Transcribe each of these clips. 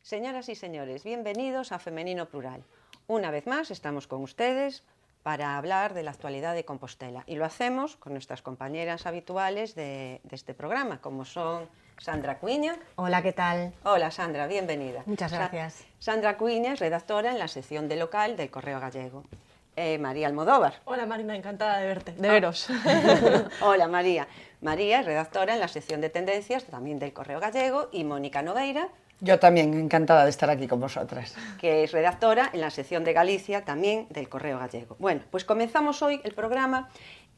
Señoras y señores, bienvenidos a Femenino Plural. Una vez más estamos con ustedes para hablar de la actualidad de Compostela y lo hacemos con nuestras compañeras habituales de este programa, como son Sandra Cuiña. Hola, ¿qué tal? Hola Sandra, bienvenida. Muchas gracias. Sandra Cuiña es redactora en la sección de local del Correo Gallego. María Almodóvar. Hola Marina, encantada de verte, de veros. Hola María. María es redactora en la sección de tendencias también del Correo Gallego y Mónica Nogueira. Yo también, encantada de estar aquí con vosotras. Que es redactora en la sección de Galicia también del Correo Gallego. Bueno, pues comenzamos hoy el programa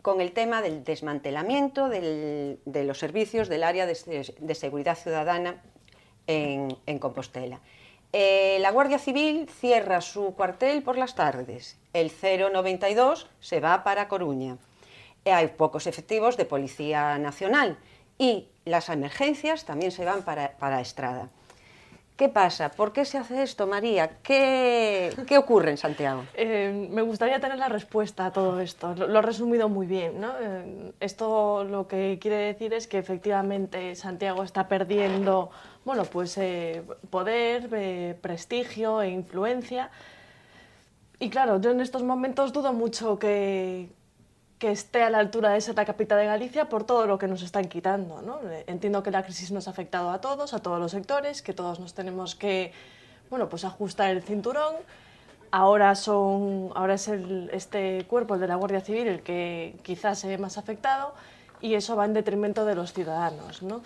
con el tema del desmantelamiento de los servicios del área de seguridad ciudadana en Compostela. La Guardia Civil cierra su cuartel por las tardes, el 092 se va para Coruña, hay pocos efectivos de Policía Nacional y las emergencias también se van para Estrada. ¿Qué pasa? ¿Por qué se hace esto, María? ¿Qué ocurre en Santiago? Me gustaría tener la respuesta a todo esto. Lo has resumido muy bien, ¿no? Esto lo que quiere decir es que efectivamente Santiago está perdiendo, bueno, pues, poder, prestigio e influencia. Y claro, yo en estos momentos dudo mucho que esté a la altura de ser la capital de Galicia por todo lo que nos están quitando, ¿no? Entiendo que la crisis nos ha afectado a todos los sectores, que todos nos tenemos que, bueno, pues ajustar el cinturón. Ahora es este cuerpo, el de la Guardia Civil, el que quizás se ve más afectado y eso va en detrimento de los ciudadanos, ¿no?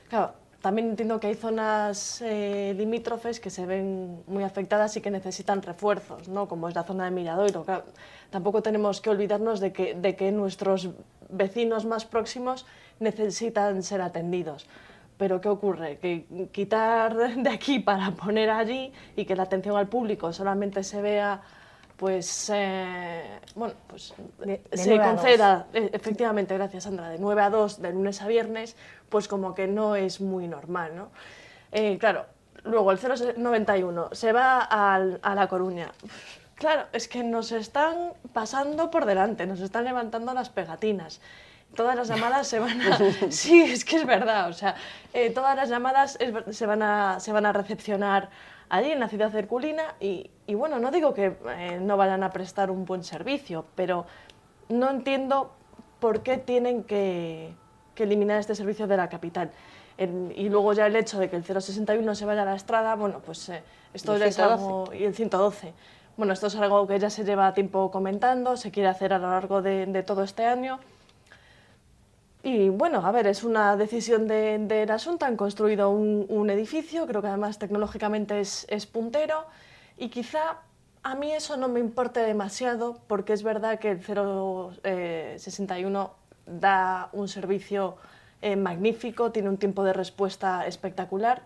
Claro, también entiendo que hay zonas limítrofes que se ven muy afectadas y que necesitan refuerzos, ¿no? Como es la zona de Miradoiro. Claro, tampoco tenemos que olvidarnos de que nuestros vecinos más próximos necesitan ser atendidos. Pero ¿qué ocurre? Que quitar de aquí para poner allí y que la atención al público solamente se vea, pues, bueno, pues se conceda, efectivamente, gracias Sandra, de 9 a 2, de lunes a viernes, pues como que no es muy normal, ¿no? Claro, luego el 091 se va a La Coruña. Claro, es que nos están pasando por delante, nos están levantando las pegatinas. Todas las llamadas se van a... Sí, es que es verdad, o sea, todas las llamadas se van a recepcionar allí en la ciudad herculina y bueno, no digo que no vayan a prestar un buen servicio, pero no entiendo por qué tienen que eliminar este servicio de la capital. Y luego ya el hecho de que el 061 se vaya a la Estrada, bueno, pues esto ya es algo... Y el 112. Bueno, esto es algo que ya se lleva tiempo comentando, se quiere hacer a lo largo de todo este año. Y bueno, a ver, es una decisión de la Xunta, han construido un edificio, creo que además tecnológicamente es puntero y quizá a mí eso no me importe demasiado porque es verdad que el 061 da un servicio magnífico, tiene un tiempo de respuesta espectacular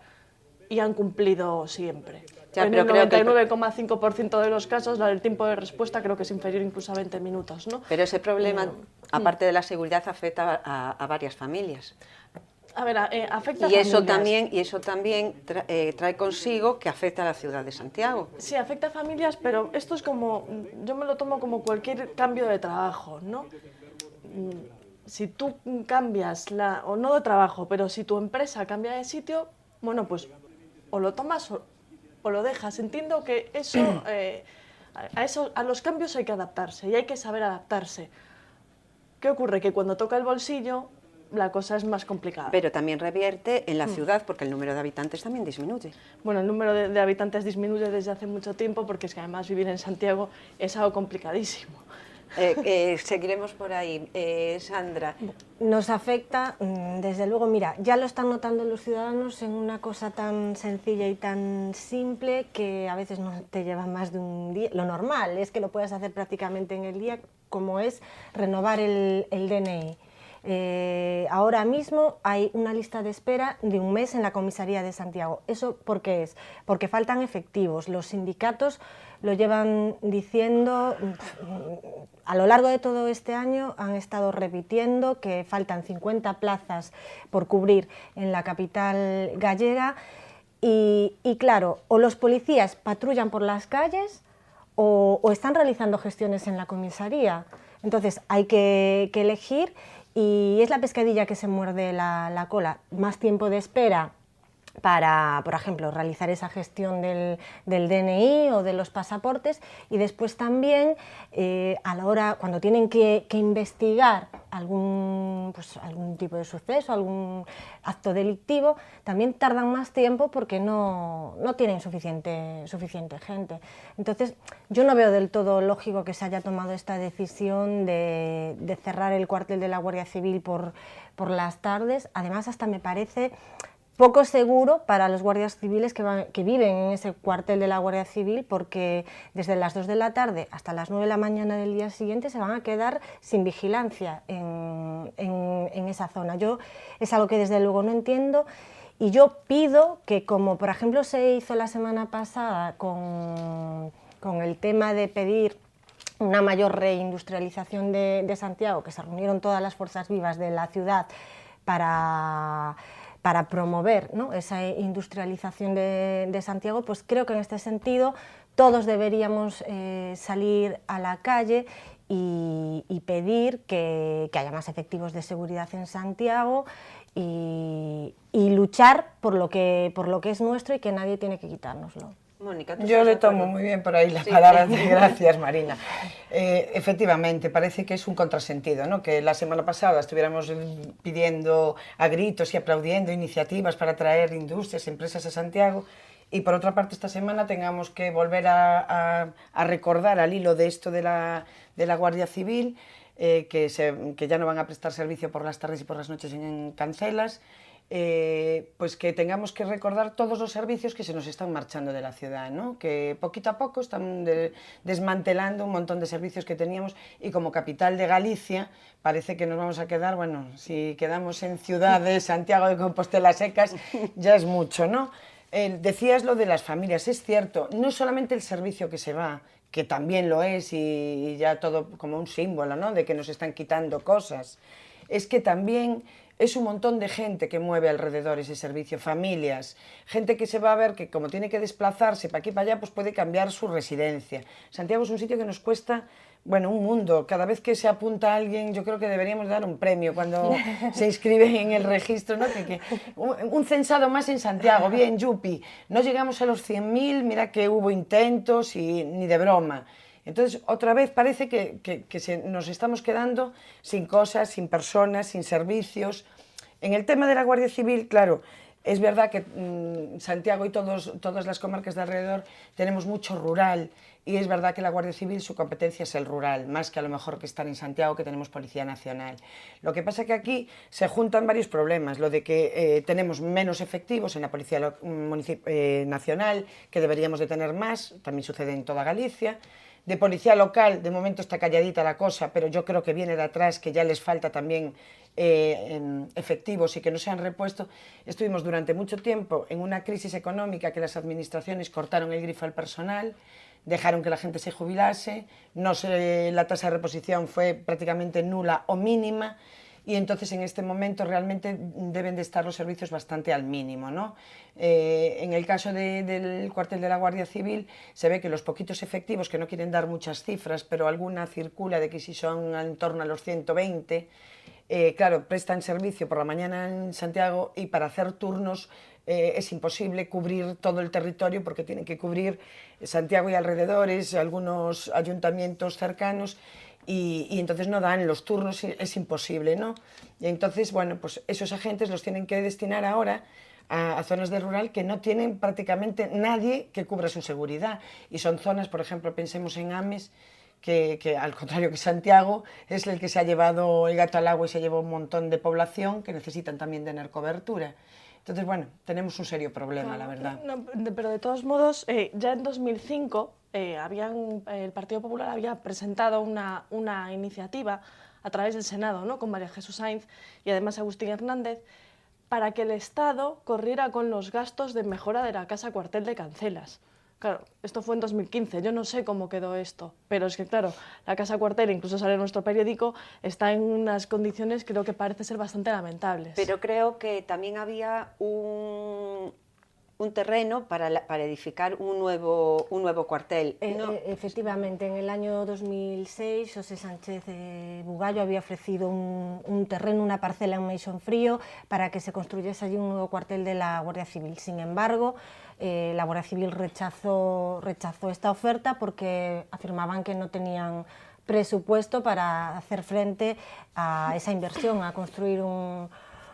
y han cumplido siempre. Ya, en el 99,5% de los casos, el tiempo de respuesta creo que es inferior incluso a 20 minutos, ¿no? Pero ese problema, aparte de la seguridad, afecta a varias familias. A ver, afecta a familias. Y eso también trae consigo que afecta a la ciudad de Santiago. Sí, afecta a familias, pero esto es como, yo me lo tomo como cualquier cambio de trabajo, ¿no? Si tú cambias, o no de trabajo, pero si tu empresa cambia de sitio, bueno, pues o lo tomas o lo dejas. Entiendo que a los cambios hay que adaptarse y hay que saber adaptarse. ¿Qué ocurre? Que cuando toca el bolsillo la cosa es más complicada. Pero también revierte en la ciudad porque el número de habitantes también disminuye. Bueno, el número de habitantes disminuye desde hace mucho tiempo porque es que además vivir en Santiago es algo complicadísimo. Seguiremos por ahí. Sandra. Nos afecta, desde luego, mira, ya lo están notando los ciudadanos en una cosa tan sencilla y tan simple que a veces no te lleva más de un día. Lo normal es que lo puedas hacer prácticamente en el día, como es renovar el DNI. Ahora mismo hay una lista de espera de un mes en la comisaría de Santiago. ¿Eso por qué es? Porque faltan efectivos. Los sindicatos lo llevan diciendo a lo largo de todo este año, han estado repitiendo que faltan 50 plazas por cubrir en la capital gallega y claro, o los policías patrullan por las calles o están realizando gestiones en la comisaría. Entonces hay que elegir y es la pescadilla que se muerde la cola. Más tiempo de espera para, por ejemplo, realizar esa gestión del DNI o de los pasaportes, y después también a la hora, cuando tienen que investigar algún tipo de suceso, algún acto delictivo, también tardan más tiempo porque no tienen suficiente gente. Entonces, yo no veo del todo lógico que se haya tomado esta decisión de cerrar el cuartel de la Guardia Civil por las tardes. Además, hasta me parece poco seguro para los guardias civiles que viven en ese cuartel de la Guardia Civil, porque desde las 2 de la tarde hasta las 9 de la mañana del día siguiente se van a quedar sin vigilancia en esa zona. Es algo que desde luego no entiendo, y yo pido que, como por ejemplo se hizo la semana pasada con el tema de pedir una mayor reindustrialización de Santiago, que se reunieron todas las fuerzas vivas de la ciudad para promover, ¿no?, esa industrialización de Santiago, pues creo que en este sentido todos deberíamos salir a la calle y pedir que haya más efectivos de seguridad en Santiago y luchar por lo que es nuestro y que nadie tiene que quitárnoslo. Mónica, yo le tomo muy bien por ahí la palabra. Gracias, Marina. Efectivamente, parece que es un contrasentido, ¿no? Que la semana pasada estuviéramos pidiendo a gritos y aplaudiendo iniciativas para traer industrias, empresas a Santiago, y por otra parte esta semana tengamos que volver a recordar al hilo de esto de la Guardia Civil, que ya no van a prestar servicio por las tardes y por las noches en Cancelas. Pues que tengamos que recordar todos los servicios que se nos están marchando de la ciudad, ¿no? Que poquito a poco están desmantelando un montón de servicios que teníamos, y como capital de Galicia parece que nos vamos a quedar, bueno, si quedamos en Ciudad de Santiago de Compostela secas ya es mucho, ¿no? Decías lo de las familias, es cierto, no solamente el servicio que se va, que también lo es, y ya todo como un símbolo, ¿no?, de que nos están quitando cosas, es que también es un montón de gente que mueve alrededor ese servicio, familias, gente que se va a ver que como tiene que desplazarse para aquí y para allá, pues puede cambiar su residencia. Santiago es un sitio que nos cuesta, bueno, un mundo. Cada vez que se apunta a alguien, yo creo que deberíamos dar un premio cuando se inscribe en el registro, ¿no? Un censado más en Santiago, bien, yupi. No llegamos a los 100.000, mira que hubo intentos y ni de broma. Entonces, otra vez parece que nos estamos quedando sin cosas, sin personas, sin servicios. En el tema de la Guardia Civil, claro, es verdad que Santiago y todas las comarcas de alrededor tenemos mucho rural, y es verdad que la Guardia Civil, su competencia es el rural, más que a lo mejor que estar en Santiago, que tenemos Policía Nacional. Lo que pasa es que aquí se juntan varios problemas, lo de que tenemos menos efectivos en la Policía Nacional, que deberíamos de tener más, también sucede en toda Galicia. De policía local, de momento está calladita la cosa, pero yo creo que viene de atrás, que ya les falta también efectivos y que no se han repuesto. Estuvimos durante mucho tiempo en una crisis económica que las administraciones cortaron el grifo al personal, dejaron que la gente se jubilase, la tasa de reposición fue prácticamente nula o mínima, y entonces en este momento realmente deben de estar los servicios bastante al mínimo, ¿no? En el caso del cuartel de la Guardia Civil se ve que los poquitos efectivos, que no quieren dar muchas cifras, pero alguna circula de que si son en torno a los 120, claro, prestan servicio por la mañana en Santiago, y para hacer turnos es imposible cubrir todo el territorio, porque tienen que cubrir Santiago y alrededores, algunos ayuntamientos cercanos, y entonces no dan los turnos, es imposible, ¿no? Y entonces, bueno, pues esos agentes los tienen que destinar ahora a zonas de rural que no tienen prácticamente nadie que cubra su seguridad, y son zonas, por ejemplo, pensemos en Ames, que al contrario que Santiago, es el que se ha llevado el gato al agua y se llevó un montón de población que necesitan también tener cobertura. Entonces, bueno, tenemos un serio problema, la verdad. No, pero de todos modos, ya en 2005 el Partido Popular había presentado una iniciativa a través del Senado, ¿no?, con María Jesús Sainz y además Agustín Hernández, para que el Estado corriera con los gastos de mejora de la casa cuartel de Cancelas. Claro, esto fue en 2015, yo no sé cómo quedó esto, pero es que claro, la casa cuartel, incluso sale en nuestro periódico, está en unas condiciones, creo que parece ser bastante lamentables. Pero creo que también había un un terreno para edificar un nuevo cuartel. Efectivamente, en el año 2006 José Sánchez Bugallo había ofrecido un terreno, una parcela en Meixonfrío para que se construyese allí un nuevo cuartel de la Guardia Civil. Sin embargo, la Guardia Civil rechazó esta oferta porque afirmaban que no tenían presupuesto para hacer frente a esa inversión, a construir un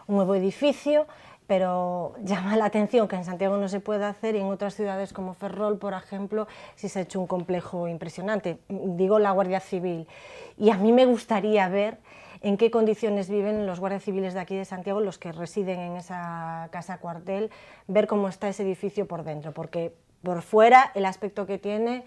nuevo edificio, pero llama la atención que en Santiago no se pueda hacer y en otras ciudades como Ferrol, por ejemplo, sí se ha hecho un complejo impresionante, digo la Guardia Civil. Y a mí me gustaría ver en qué condiciones viven los guardias civiles de aquí de Santiago, los que residen en esa casa cuartel, ver cómo está ese edificio por dentro, porque por fuera el aspecto que tiene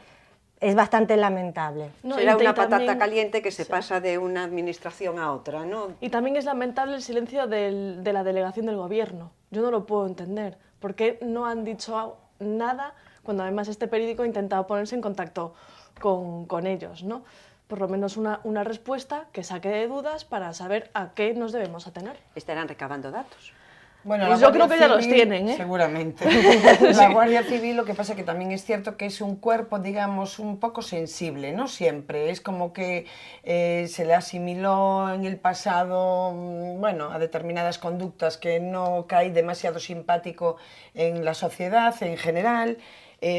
es bastante lamentable. No, será una patata caliente que se pasa de una administración a otra, ¿no? Y también es lamentable el silencio de la delegación del gobierno. Yo no lo puedo entender. ¿Por qué no han dicho nada cuando además este periódico ha intentado ponerse en contacto con ellos, ¿no? Por lo menos una respuesta que saque de dudas para saber a qué nos debemos atener. Estarán recabando datos. Bueno, pues yo creo que ya los tienen, ¿eh? Seguramente. La Guardia Civil, lo que pasa que también es cierto que es un cuerpo, digamos, un poco sensible, no siempre. Es como que se le asimiló en el pasado, bueno, a determinadas conductas que no cae demasiado simpático en la sociedad en general.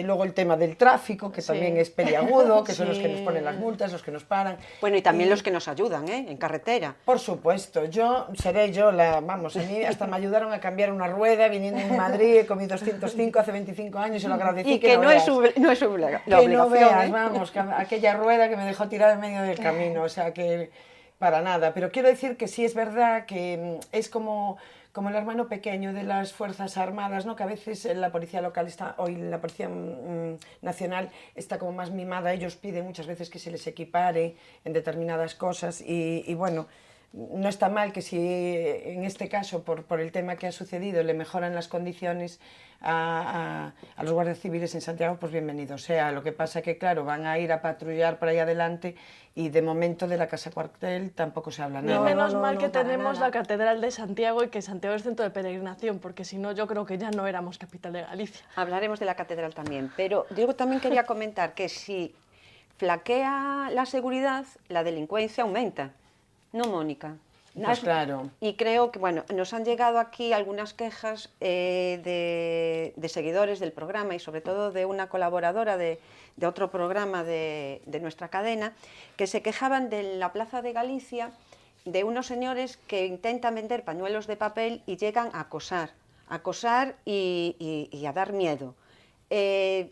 Luego el tema del tráfico, que también es peliagudo, que son los que nos ponen las multas, los que nos paran. Bueno, y también los que nos ayudan, en carretera. Por supuesto, vamos, a mí hasta me ayudaron a cambiar una rueda viniendo en Madrid, comí 205 hace 25 años y se lo agradecí. Y que no es la obligación. No veas, vamos, que aquella rueda que me dejó tirada en medio del camino, o sea que para nada. Pero quiero decir que sí es verdad que es como el hermano pequeño de las Fuerzas Armadas, ¿no? Que a veces la policía local la policía nacional está como más mimada, ellos piden muchas veces que se les equipare en determinadas cosas y bueno, no está mal que si en este caso por el tema que ha sucedido le mejoran las condiciones a los guardias civiles en Santiago, pues bienvenido sea. Lo que pasa que claro, van a ir a patrullar por ahí adelante y de momento de la casa cuartel tampoco se habla nada. Y menos mal que tenemos la Catedral de Santiago y que Santiago es centro de peregrinación, porque si no yo creo que ya no éramos capital de Galicia. Hablaremos de la catedral también, pero yo también quería comentar que si flaquea la seguridad, la delincuencia aumenta. ¿No, Mónica? Pues claro. Y creo que, bueno, nos han llegado aquí algunas quejas de seguidores del programa y sobre todo de una colaboradora de otro programa de nuestra cadena, que se quejaban de la Plaza de Galicia, de unos señores que intentan vender pañuelos de papel y llegan a acosar y a dar miedo.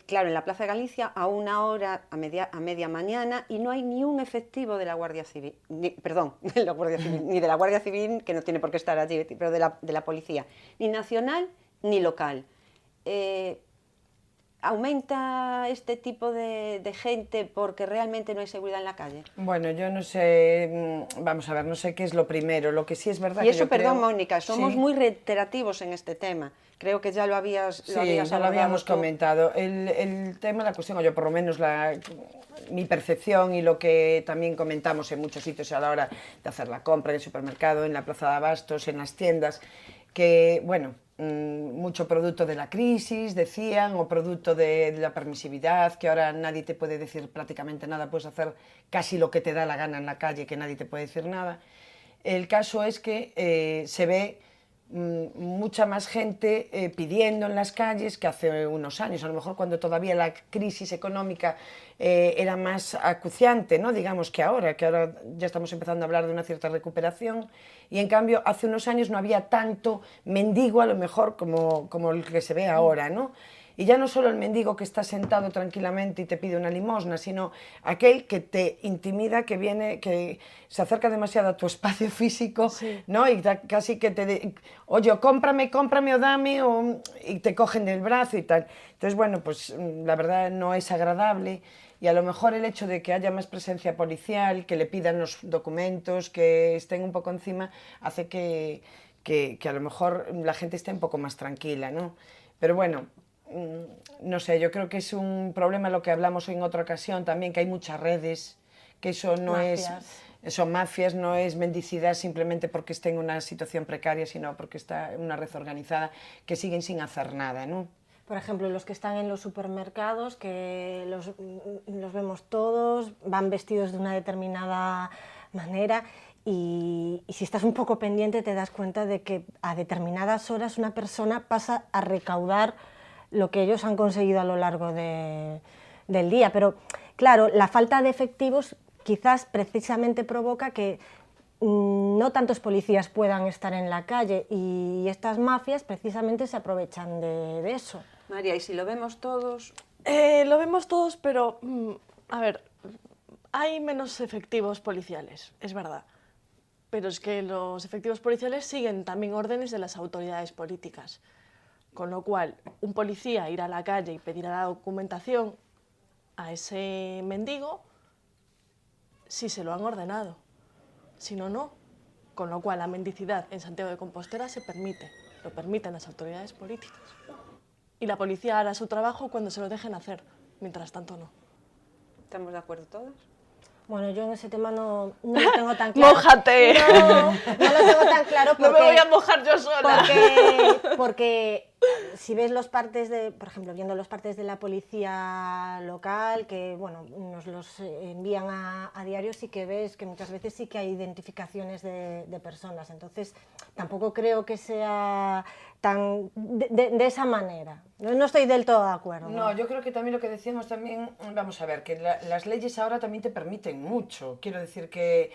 Claro, en la Plaza de Galicia a una hora, a media mañana, y no hay ni un efectivo de la Guardia Civil, ni de la Guardia Civil, que no tiene por qué estar allí, pero de la policía, ni nacional ni local. ¿Aumenta este tipo de gente porque realmente no hay seguridad en la calle? Bueno, yo no sé, vamos a ver, no sé qué es lo primero, lo que sí es verdad y que eso, yo perdón, creo... Mónica, somos muy reiterativos en este tema. Creo que ya lo habías ya lo habíamos comentado. El tema, la cuestión, o yo por lo menos mi percepción y lo que también comentamos en muchos sitios a la hora de hacer la compra en el supermercado, en la plaza de abastos, en las tiendas, que, bueno, mucho producto de la crisis, decían, o producto de la permisividad, que ahora nadie te puede decir prácticamente nada, puedes hacer casi lo que te da la gana en la calle, que nadie te puede decir nada. El caso es que se ve mucha más gente pidiendo en las calles que hace unos años, a lo mejor cuando todavía la crisis económica era más acuciante, ¿no? Digamos que ahora ya estamos empezando a hablar de una cierta recuperación y en cambio hace unos años no había tanto mendigo a lo mejor como el que se ve ahora, ¿no? Y ya no solo el mendigo que está sentado tranquilamente y te pide una limosna, sino aquel que te intimida, que viene, que se acerca demasiado a tu espacio físico, sí, ¿no? Y casi que oye, cómprame o dame, y te cogen del brazo y tal. Entonces, bueno, pues la verdad no es agradable y a lo mejor el hecho de que haya más presencia policial, que le pidan los documentos, que estén un poco encima, hace que a lo mejor la gente esté un poco más tranquila, ¿no? Pero bueno, no sé, yo creo que es un problema lo que hablamos en otra ocasión también, que hay muchas redes, que eso no son mafias, no es mendicidad simplemente porque esté en una situación precaria, sino porque está en una red organizada, que siguen sin hacer nada, ¿no? Por ejemplo, los que están en los supermercados, que los vemos todos, van vestidos de una determinada manera y si estás un poco pendiente te das cuenta de que a determinadas horas una persona pasa a recaudar lo que ellos han conseguido a lo largo del día. Pero claro, la falta de efectivos quizás precisamente provoca que no tantos policías puedan estar en la calle y estas mafias precisamente se aprovechan de eso. María, ¿y si lo vemos todos? Lo vemos todos, pero, a ver, hay menos efectivos policiales, es verdad. Pero es que los efectivos policiales siguen también órdenes de las autoridades políticas. Con lo cual, un policía irá a la calle y pedirá la documentación a ese mendigo si se lo han ordenado. Si no, no. Con lo cual, la mendicidad en Santiago de Compostela se permite. Lo permiten las autoridades políticas. Y la policía hará su trabajo cuando se lo dejen hacer. Mientras tanto, no. ¿Estamos de acuerdo todos? Bueno, yo en ese tema no lo tengo tan claro. ¡Mójate! No lo tengo tan claro porque... No me voy a mojar yo sola. Porque si ves los partes de, por ejemplo, viendo los partes de la policía local, que bueno, nos los envían a diario, sí que ves que muchas veces sí que hay identificaciones de personas. Entonces, tampoco creo que sea tan de esa manera. No estoy del todo de acuerdo. No, yo creo que también lo que decíamos también, vamos a ver, que las leyes ahora también te permiten mucho. Quiero decir que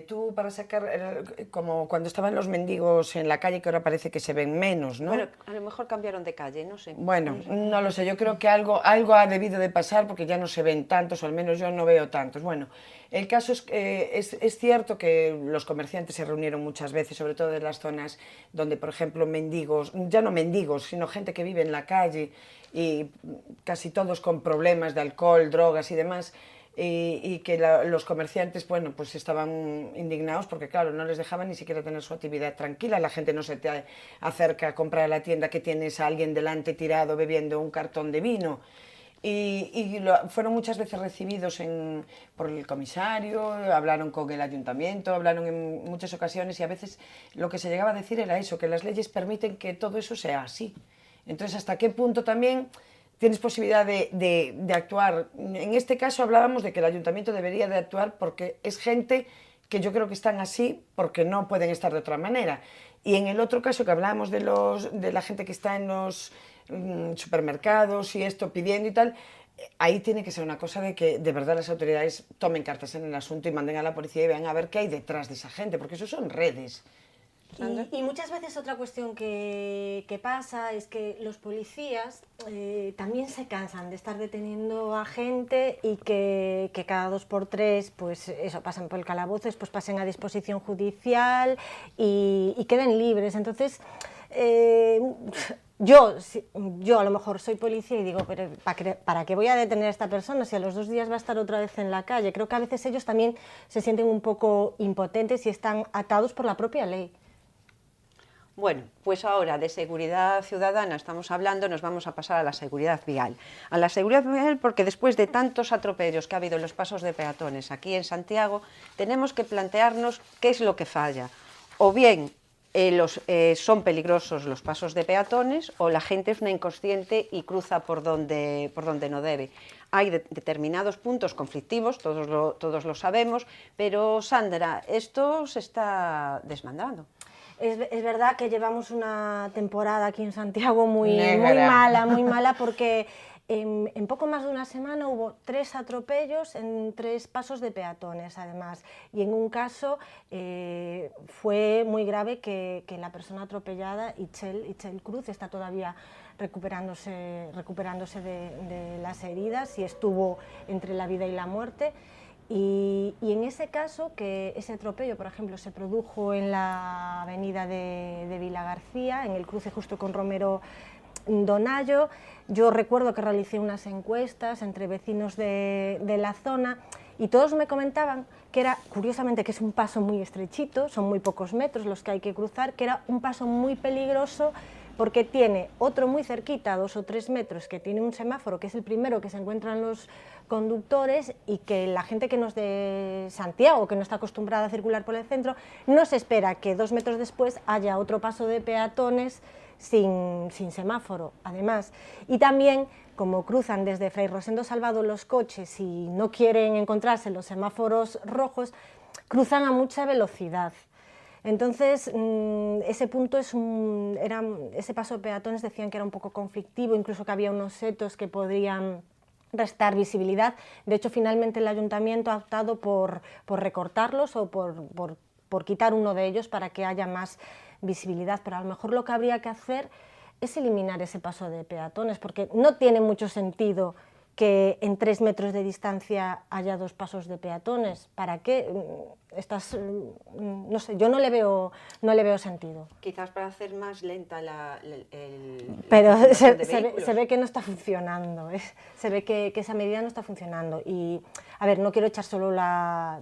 tú para sacar, como cuando estaban los mendigos en la calle, que ahora parece que se ven menos, ¿no? Bueno, a lo mejor cambiaron de calle, no sé. Bueno, no lo sé, yo creo que algo ha debido de pasar porque ya no se ven tantos, o al menos yo no veo tantos. Bueno, el caso es que es cierto que los comerciantes se reunieron muchas veces, sobre todo en las zonas donde, por ejemplo, mendigos, ya no mendigos, sino gente que vive en la calle y casi todos con problemas de alcohol, drogas y demás, y que los comerciantes, bueno, pues estaban indignados porque, claro, no les dejaban ni siquiera tener su actividad tranquila. La gente no se te acerca a comprar a la tienda que tienes a alguien delante tirado bebiendo un cartón de vino. Fueron muchas veces recibidos por el comisario, hablaron con el ayuntamiento, hablaron en muchas ocasiones y a veces lo que se llegaba a decir era eso, que las leyes permiten que todo eso sea así. Entonces, ¿hasta qué punto también tienes posibilidad de actuar? En este caso hablábamos de que el ayuntamiento debería de actuar porque es gente que yo creo que están así porque no pueden estar de otra manera. Y en el otro caso que hablábamos de la gente que está en los supermercados y esto pidiendo y tal, ahí tiene que ser una cosa de que de verdad las autoridades tomen cartas en el asunto y manden a la policía y vean a ver qué hay detrás de esa gente, porque eso son redes. Y muchas veces otra cuestión que pasa es que los policías también se cansan de estar deteniendo a gente y que cada 2 por 3 pues eso, pasen por el calabozo, después pasen a disposición judicial y queden libres. Entonces, yo a lo mejor soy policía y digo, pero ¿para qué voy a detener a esta persona si a los 2 días va a estar otra vez en la calle? Creo que a veces ellos también se sienten un poco impotentes y están atados por la propia ley. Bueno, pues ahora de seguridad ciudadana estamos hablando, nos vamos a pasar a la seguridad vial. A la seguridad vial porque después de tantos atropellos que ha habido en los pasos de peatones aquí en Santiago, tenemos que plantearnos qué es lo que falla. O bien son peligrosos los pasos de peatones o la gente es una inconsciente y cruza por donde no debe. Hay determinados puntos conflictivos, todos lo sabemos, pero Sandra, esto se está desmandando. Es verdad que llevamos una temporada aquí en Santiago muy mala, porque en poco más de una semana hubo 3 atropellos en 3 pasos de peatones, además. Y en un caso fue muy grave que la persona atropellada, Itzel Cruz, está todavía recuperándose de las heridas y estuvo entre la vida y la muerte. Y en ese caso, que ese atropello, por ejemplo, se produjo en la avenida de Vilagarcía, en el cruce justo con Romero Donayo, yo recuerdo que realicé unas encuestas entre vecinos de la zona y todos me comentaban que era, curiosamente, que es un paso muy estrechito, son muy pocos metros los que hay que cruzar, que era un paso muy peligroso porque tiene otro muy cerquita, 2 o 3 metros, que tiene un semáforo, que es el primero que se encuentran los conductores y que la gente que no es de Santiago, que no está acostumbrada a circular por el centro, no se espera que 2 metros después haya otro paso de peatones sin semáforo, además. Y también, como cruzan desde Fray Rosendo Salvado los coches y no quieren encontrarse los semáforos rojos, cruzan a mucha velocidad. Entonces, ese punto ese paso de peatones decían que era un poco conflictivo, incluso que había unos setos que podrían restar visibilidad. De hecho, finalmente el ayuntamiento ha optado por recortarlos o por quitar uno de ellos para que haya más visibilidad, pero a lo mejor lo que habría que hacer es eliminar ese paso de peatones, porque no tiene mucho sentido que en 3 metros de distancia haya 2 pasos de peatones. ¿Para qué? No sé, yo no le veo sentido. Quizás para hacer más lenta Pero la se ve que no está funcionando, se ve que esa medida no está funcionando. Y, a ver, no quiero echar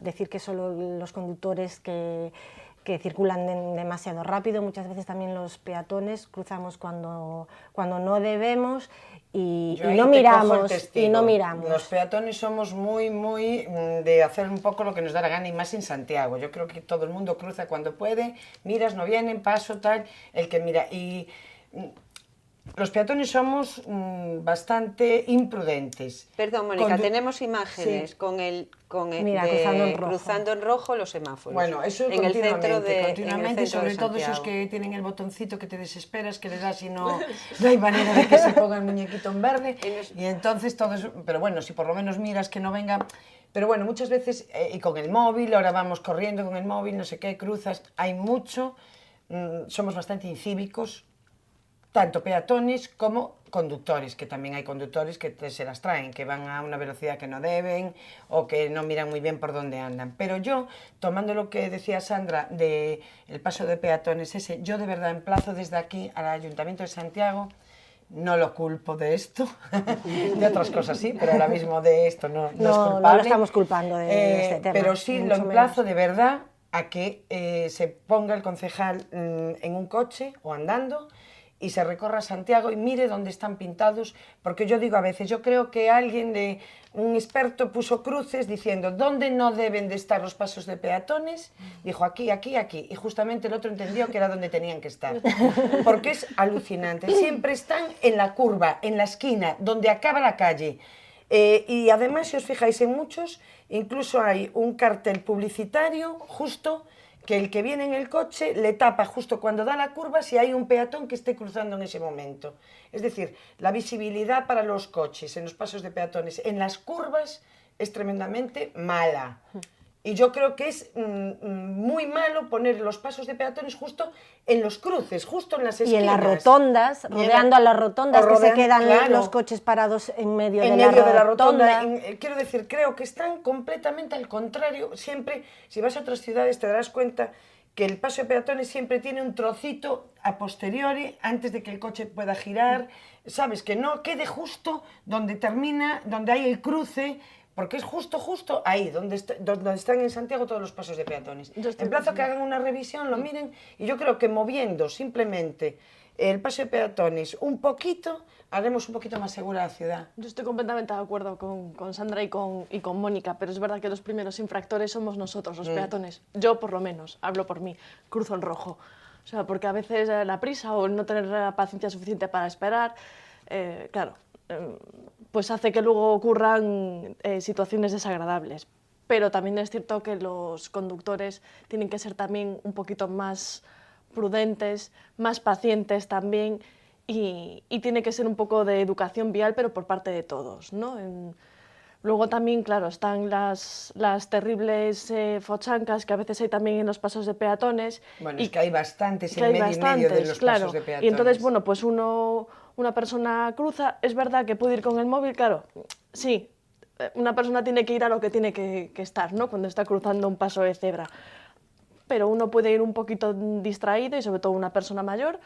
decir que solo los conductores que circulan demasiado rápido, muchas veces también los peatones cruzamos cuando no debemos y no miramos. Los peatones somos muy de hacer un poco lo que nos da la gana, y más en Santiago. Yo creo que todo el mundo cruza cuando puede, miras, no vienen, paso, tal, el que mira. Y los peatones somos bastante imprudentes. Perdón, Mónica, tenemos imágenes Sí. Mira, cruzando en rojo los semáforos. Bueno, eso en continuamente, sobre todo esos que tienen el botoncito que te desesperas, que le das y no hay manera de que se ponga el muñequito en verde. Y entonces todo eso, pero bueno, si por lo menos miras que no venga. Pero bueno, muchas veces, y con el móvil, ahora vamos corriendo con el móvil, no sé qué, cruzas, hay mucho, somos bastante incívicos, tanto peatones como conductores, que también hay conductores que se las traen, que van a una velocidad que no deben o que no miran muy bien por dónde andan. Pero yo, tomando lo que decía Sandra del paso de peatones ese, yo de verdad emplazo desde aquí al Ayuntamiento de Santiago, no lo culpo de esto, de otras cosas sí, pero ahora mismo de esto no es culpable. No lo estamos culpando de este tema. Pero sí lo emplazo de verdad a que se ponga el concejal en un coche o andando y se recorra Santiago y mire dónde están pintados, porque yo digo a veces, yo creo que un experto puso cruces diciendo dónde no deben de estar los pasos de peatones, dijo aquí, aquí, aquí, y justamente el otro entendió que era donde tenían que estar, porque es alucinante, siempre están en la curva, en la esquina, donde acaba la calle, y además si os fijáis en muchos, incluso hay un cartel publicitario justo que el que viene en el coche le tapa justo cuando da la curva si hay un peatón que esté cruzando en ese momento. Es decir, la visibilidad para los coches en los pasos de peatones en las curvas es tremendamente mala. Y yo creo que es muy malo poner los pasos de peatones justo en los cruces, justo en las esquinas. Y en las rotondas, rodeando a las rotondas, que se quedan claro, los coches parados en medio de la rotonda. Quiero decir, creo que están completamente al contrario. Siempre, si vas a otras ciudades, te darás cuenta que el paso de peatones siempre tiene un trocito a posteriori, antes de que el coche pueda girar. Sabes, que no quede justo donde termina, donde hay el cruce, porque es justo ahí, donde están en Santiago todos los pasos de peatones. En plazo que hagan una revisión, lo miren, y yo creo que moviendo simplemente el paso de peatones un poquito, haremos un poquito más segura la ciudad. Yo estoy completamente de acuerdo con Sandra y con Mónica, pero es verdad que los primeros infractores somos nosotros, los peatones. Yo, por lo menos, hablo por mí, cruzo en rojo. O sea, porque a veces la prisa o el no tener la paciencia suficiente para esperar, claro, pues hace que luego ocurran situaciones desagradables. Pero también es cierto que los conductores tienen que ser también un poquito más prudentes, más pacientes también, y tiene que ser un poco de educación vial, pero por parte de todos, ¿no? Luego también, claro, están las terribles fochancas que a veces hay también en los pasos de peatones. Bueno, es que hay bastantes en medio de los pasos de peatones. Y entonces, bueno, pues una persona cruza, es verdad que puede ir con el móvil, claro, sí, una persona tiene que ir a lo que tiene que estar, ¿no? Cuando está cruzando un paso de cebra. Pero uno puede ir un poquito distraído, y sobre todo una persona mayor,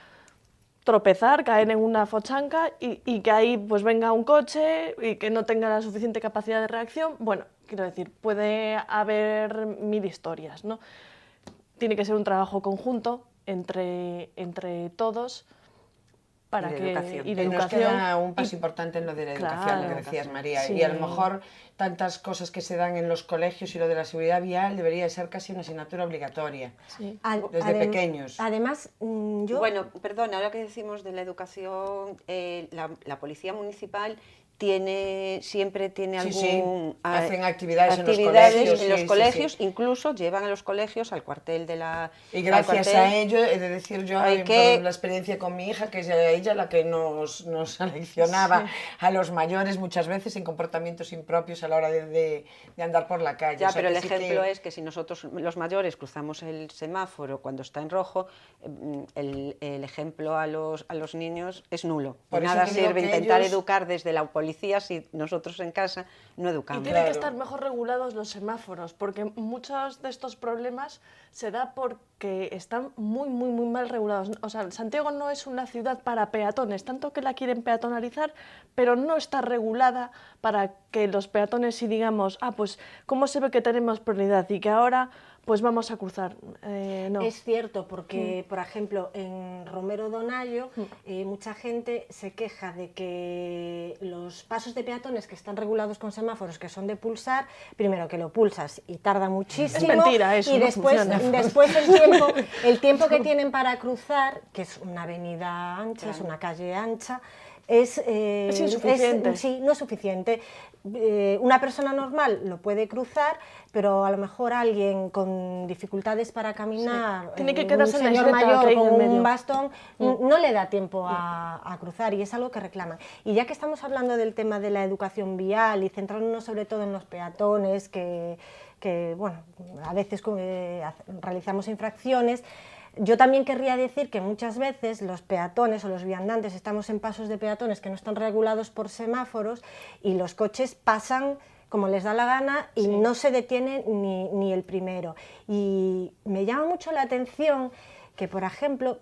tropezar, caer en una fochanca y que ahí pues venga un coche y que no tenga la suficiente capacidad de reacción. Bueno, quiero decir, puede haber mil historias, ¿no? Tiene que ser un trabajo conjunto entre todos, para Y de que educación. y de Nos educación queda un paso y- importante en lo de la educación, Claro. lo que decías, María. Sí. Y a lo mejor tantas cosas que se dan en los colegios y lo de la seguridad vial debería ser casi una asignatura obligatoria. Sí. Desde pequeños. Además, yo... Bueno, perdona, ahora que decimos de la educación, la Policía Municipal siempre tiene Sí, sí, algún... hacen actividades en los actividades colegios, en los sí, sí, colegios, sí. incluso llevan a los colegios al cuartel de la... Y al gracias cuartel. a ello, he de decir yo, Hay por que- la experiencia con mi hija, que es ella la que nos aleccionaba a los mayores muchas veces en comportamientos impropios a la hora de andar por la calle. Ya, O sea, pero el que sí ejemplo que- es que si nosotros los mayores cruzamos el semáforo cuando está en rojo, el ejemplo a los niños es nulo. Por De eso nada te digo sirve que intentar ellos- educar desde la policía si nosotros en casa no Y educamos. tienen que Claro. estar mejor regulados los semáforos, porque muchos de estos problemas se da porque están muy mal regulados. O sea, Santiago no es una ciudad para peatones, tanto que la quieren peatonalizar, pero no está regulada para que los peatones, si digamos, pues, ¿cómo se ve que tenemos prioridad y que ahora pues vamos a cruzar? No. Es cierto, porque, por ejemplo, en Romero Donayo, mucha gente se queja de que los pasos de peatones que están regulados con semáforos que son de pulsar, primero que lo pulsas y tarda muchísimo. Es mentira, eso y no después, funciona. después el tiempo que tienen para cruzar, que es una avenida ancha, es una calle ancha, es insuficiente. sí, no es suficiente. Una persona normal lo puede cruzar, pero a lo mejor alguien con dificultades para caminar, Tiene que quedarse en un la señor isleta que mayor hay en con el medio. un bastón, no le da tiempo a cruzar, y es algo que reclaman. Y ya que estamos hablando del tema de la educación vial y centrándonos sobre todo en los peatones, que bueno, a veces realizamos infracciones, yo también querría decir que muchas veces los peatones o los viandantes estamos en pasos de peatones que no están regulados por semáforos y los coches pasan como les da la gana y no se detiene ni el primero. Y me llama mucho la atención que, por ejemplo,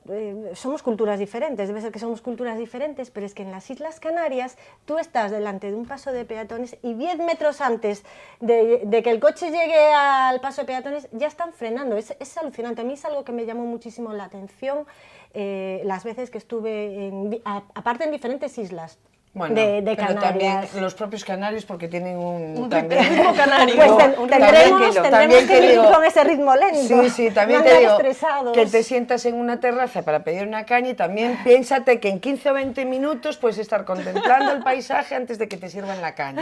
somos culturas diferentes, debe ser que somos culturas diferentes, pero es que en las Islas Canarias tú estás delante de un paso de peatones y 10 metros antes de que el coche llegue al paso de peatones ya están frenando. Es alucinante. A mí es algo que me llamó muchísimo la atención las veces que estuve, aparte en diferentes islas. Bueno, de pero también Canarias. los propios canarios, porque tienen un ritmo canario. Pues tendremos también que te ir digo- con ese ritmo lento. Sí, sí, también no te andar digo estresados. que te sientas en una terraza para pedir una caña y también piénsate que en 15 o 20 minutos puedes estar contemplando el paisaje antes de que te sirvan la caña.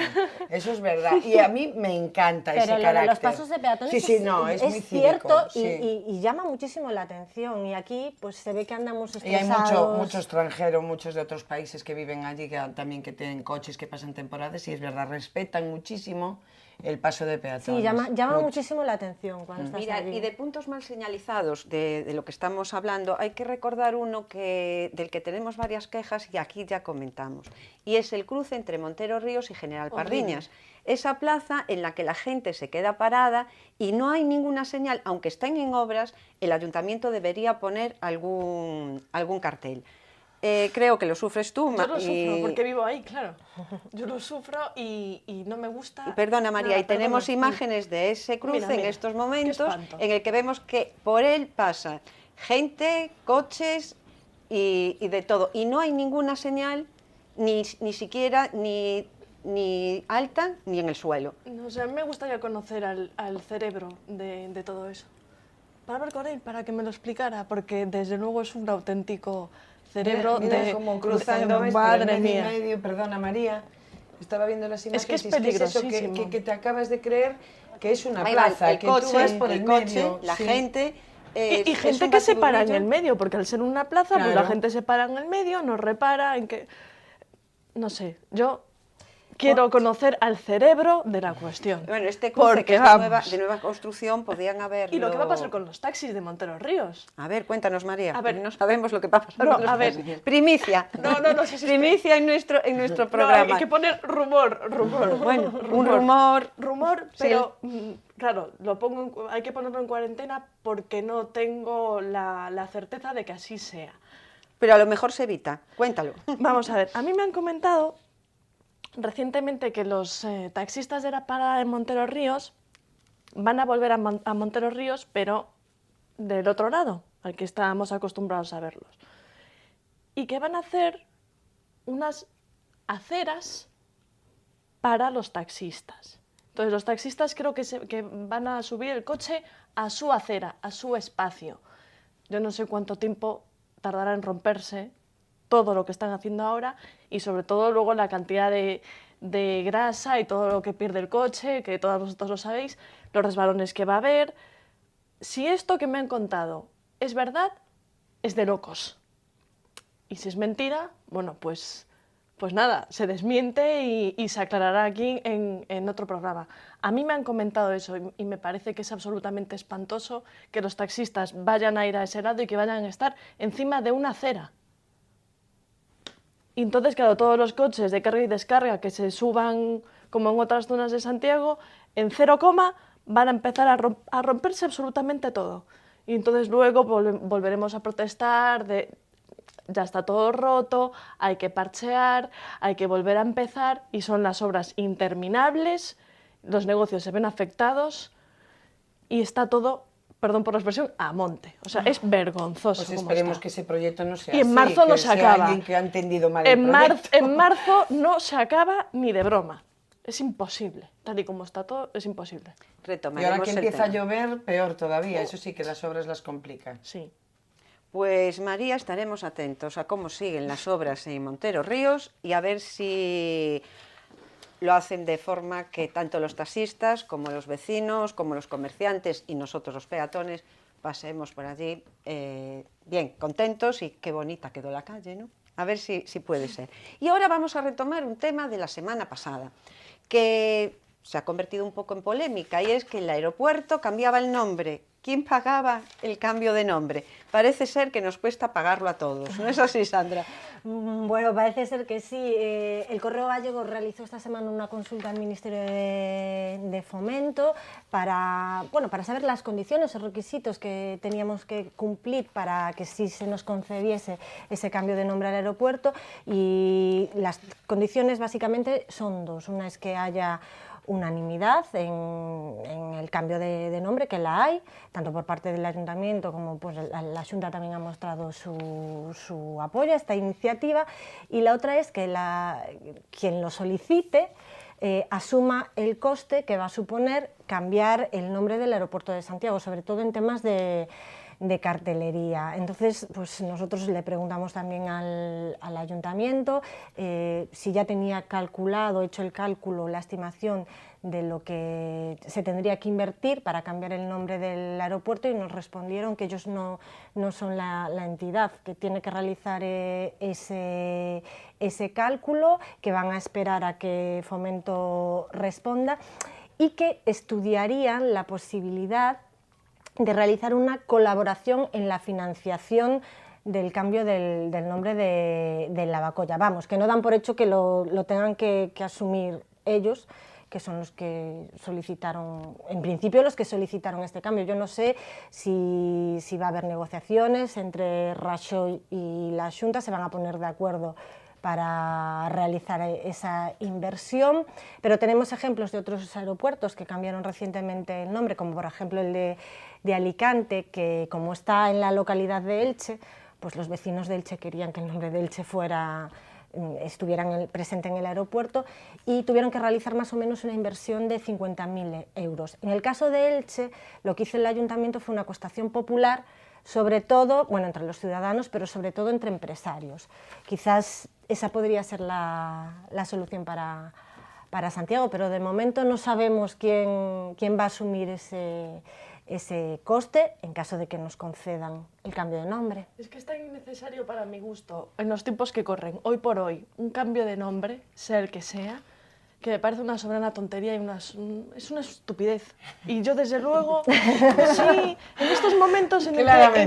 Eso es verdad. Y a mí me encanta Pero ese lo de carácter. los pasos de peatones Sí, no, es muy cierto cívico, sí. y llama muchísimo la atención. Y aquí pues se ve que andamos Y hay estresados. mucho extranjero, muchos de otros países que viven allí, también que tienen coches, que pasan temporadas, y es verdad, respetan muchísimo el paso de peatones. Sí, llama Mucho. muchísimo la atención cuando estás Mira, allí. y de puntos mal señalizados de lo que estamos hablando, hay que recordar uno del que tenemos varias quejas y aquí ya comentamos, y es el cruce entre Montero Ríos y General Pardiñas. Esa plaza en la que la gente se queda parada y no hay ninguna señal, aunque estén en obras, el ayuntamiento debería poner algún cartel. Creo que lo sufres tú, Yo lo y- sufro porque vivo ahí, claro. Yo lo sufro y no me gusta. Perdona, María, nada, y tenemos perdona. imágenes de ese cruce Mira, mira, en estos qué momentos espanto. en el que vemos que por él pasa gente, coches y de todo. Y no hay ninguna señal, ni siquiera ni alta ni en el suelo. No sé, a mí me gustaría conocer al cerebro de todo eso. Para hablar con él, para que me lo explicara, porque desde luego es un auténtico cerebro Mira de cómo cruzando de- por el madre medio y mía. medio, perdona María, estaba viendo las imágenes. Es que es y eso peligrosísimo. que te acabas de creer que es una Ahí va plaza, el que tú coche, vas por el coche, medio. la sí. gente. Y es gente un que se para en batiburrillo. el medio, porque al ser una plaza, pues la Claro. gente se para en el medio, no repara en que... No sé, yo quiero conocer al cerebro de la cuestión. Bueno, este cruce Porque, que es vamos. de nueva construcción, podían haberlo... Y lo que va a pasar con los taxis de Montero Ríos. A ver, cuéntanos, María. A ver. porque no sabemos lo que va a pasar. No, con los a ver. taxis. Primicia. No, sí, sí, Primicia en nuestro No, programa. hay que poner rumor. Bueno, un rumor. Rumor, Sí, pero claro, hay que ponerlo en cuarentena porque no tengo la certeza de que así sea. Pero a lo mejor se evita. Cuéntalo. Vamos a ver, a mí me han comentado recientemente que los taxistas de la parada de Montero Ríos van a volver a Montero Ríos, pero del otro lado, al que estábamos acostumbrados a verlos. y que van a hacer unas aceras para los taxistas. Entonces los taxistas creo que van a subir el coche a su acera, a su espacio. Yo no sé cuánto tiempo tardará en romperse todo lo que están haciendo ahora y sobre todo luego la cantidad de grasa y todo lo que pierde el coche, que todos vosotros lo sabéis, los resbalones que va a haber. Si esto que me han contado es verdad, es de locos. Y si es mentira, bueno, pues nada, se desmiente y se aclarará aquí en otro programa. A mí me han comentado eso y me parece que es absolutamente espantoso que los taxistas vayan a ir a ese lado y que vayan a estar encima de una acera. Y entonces, claro, todos los coches de carga y descarga que se suban, como en otras zonas de Santiago, en 0, van a empezar a romperse absolutamente todo. Y entonces luego volveremos a protestar ya está todo roto, hay que parchear, hay que volver a empezar y son las obras interminables, los negocios se ven afectados y está todo, perdón por la expresión, a monte. O sea, es vergonzoso. Pues esperemos que ese proyecto no sea y en así, marzo no que se sea acaba. alguien que ha entendido mal el proyecto. En marzo no se acaba ni de broma. Es imposible. Tal y como está todo, es imposible. Y Retomaremos ahora que el empieza a tema. llover, peor todavía. Eso sí que las obras las complican. Sí. Pues María, estaremos atentos a cómo siguen las obras en Montero Ríos y a ver si lo hacen de forma que tanto los taxistas como los vecinos, como los comerciantes y nosotros los peatones pasemos por allí bien, contentos y qué bonita quedó la calle, ¿no? A ver si puede ser. Y ahora vamos a retomar un tema de la semana pasada, que se ha convertido un poco en polémica y es que el aeropuerto cambiaba el nombre. ¿Quién pagaba el cambio de nombre? Parece ser que nos cuesta pagarlo a todos, ¿no es así, Sandra? Bueno, parece ser que sí. El Correo Gallego realizó esta semana una consulta al Ministerio de Fomento para saber las condiciones o requisitos que teníamos que cumplir para que sí se nos concediese ese cambio de nombre al aeropuerto, y las condiciones básicamente son dos. Una es que haya unanimidad en el cambio de nombre, que la hay, tanto por parte del Ayuntamiento como pues, la Xunta también ha mostrado su apoyo a esta iniciativa, y la otra es que quien lo solicite asuma el coste que va a suponer cambiar el nombre del aeropuerto de Santiago, sobre todo en temas de cartelería. Entonces, pues nosotros le preguntamos también al Ayuntamiento si ya tenía hecho el cálculo, la estimación de lo que se tendría que invertir para cambiar el nombre del aeropuerto, y nos respondieron que ellos no son la entidad que tiene que realizar ese cálculo, que van a esperar a que Fomento responda y que estudiarían la posibilidad de realizar una colaboración en la financiación del cambio del nombre de Lavacolla. Vamos, que no dan por hecho que lo tengan que asumir ellos, que son los que solicitaron, en principio los que solicitaron este cambio. Yo no sé si va a haber negociaciones entre Rajoy y la Xunta, se van a poner de acuerdo para realizar esa inversión, pero tenemos ejemplos de otros aeropuertos que cambiaron recientemente el nombre, como por ejemplo el de Alicante, que como está en la localidad de Elche, pues los vecinos de Elche querían que el nombre de Elche estuviera presente en el aeropuerto, y tuvieron que realizar más o menos una inversión de 50.000 euros. En el caso de Elche, lo que hizo el Ayuntamiento fue una costación popular, sobre todo, bueno, entre los ciudadanos, pero sobre todo entre empresarios. Quizás esa podría ser la solución para Santiago, pero de momento no sabemos quién va a asumir ese coste en caso de que nos concedan el cambio de nombre. Es que es tan innecesario para mi gusto, en los tiempos que corren, hoy por hoy, un cambio de nombre, sea el que sea, que me parece una soberana tontería y es una estupidez. Y yo, desde luego, sí, en estos momentos en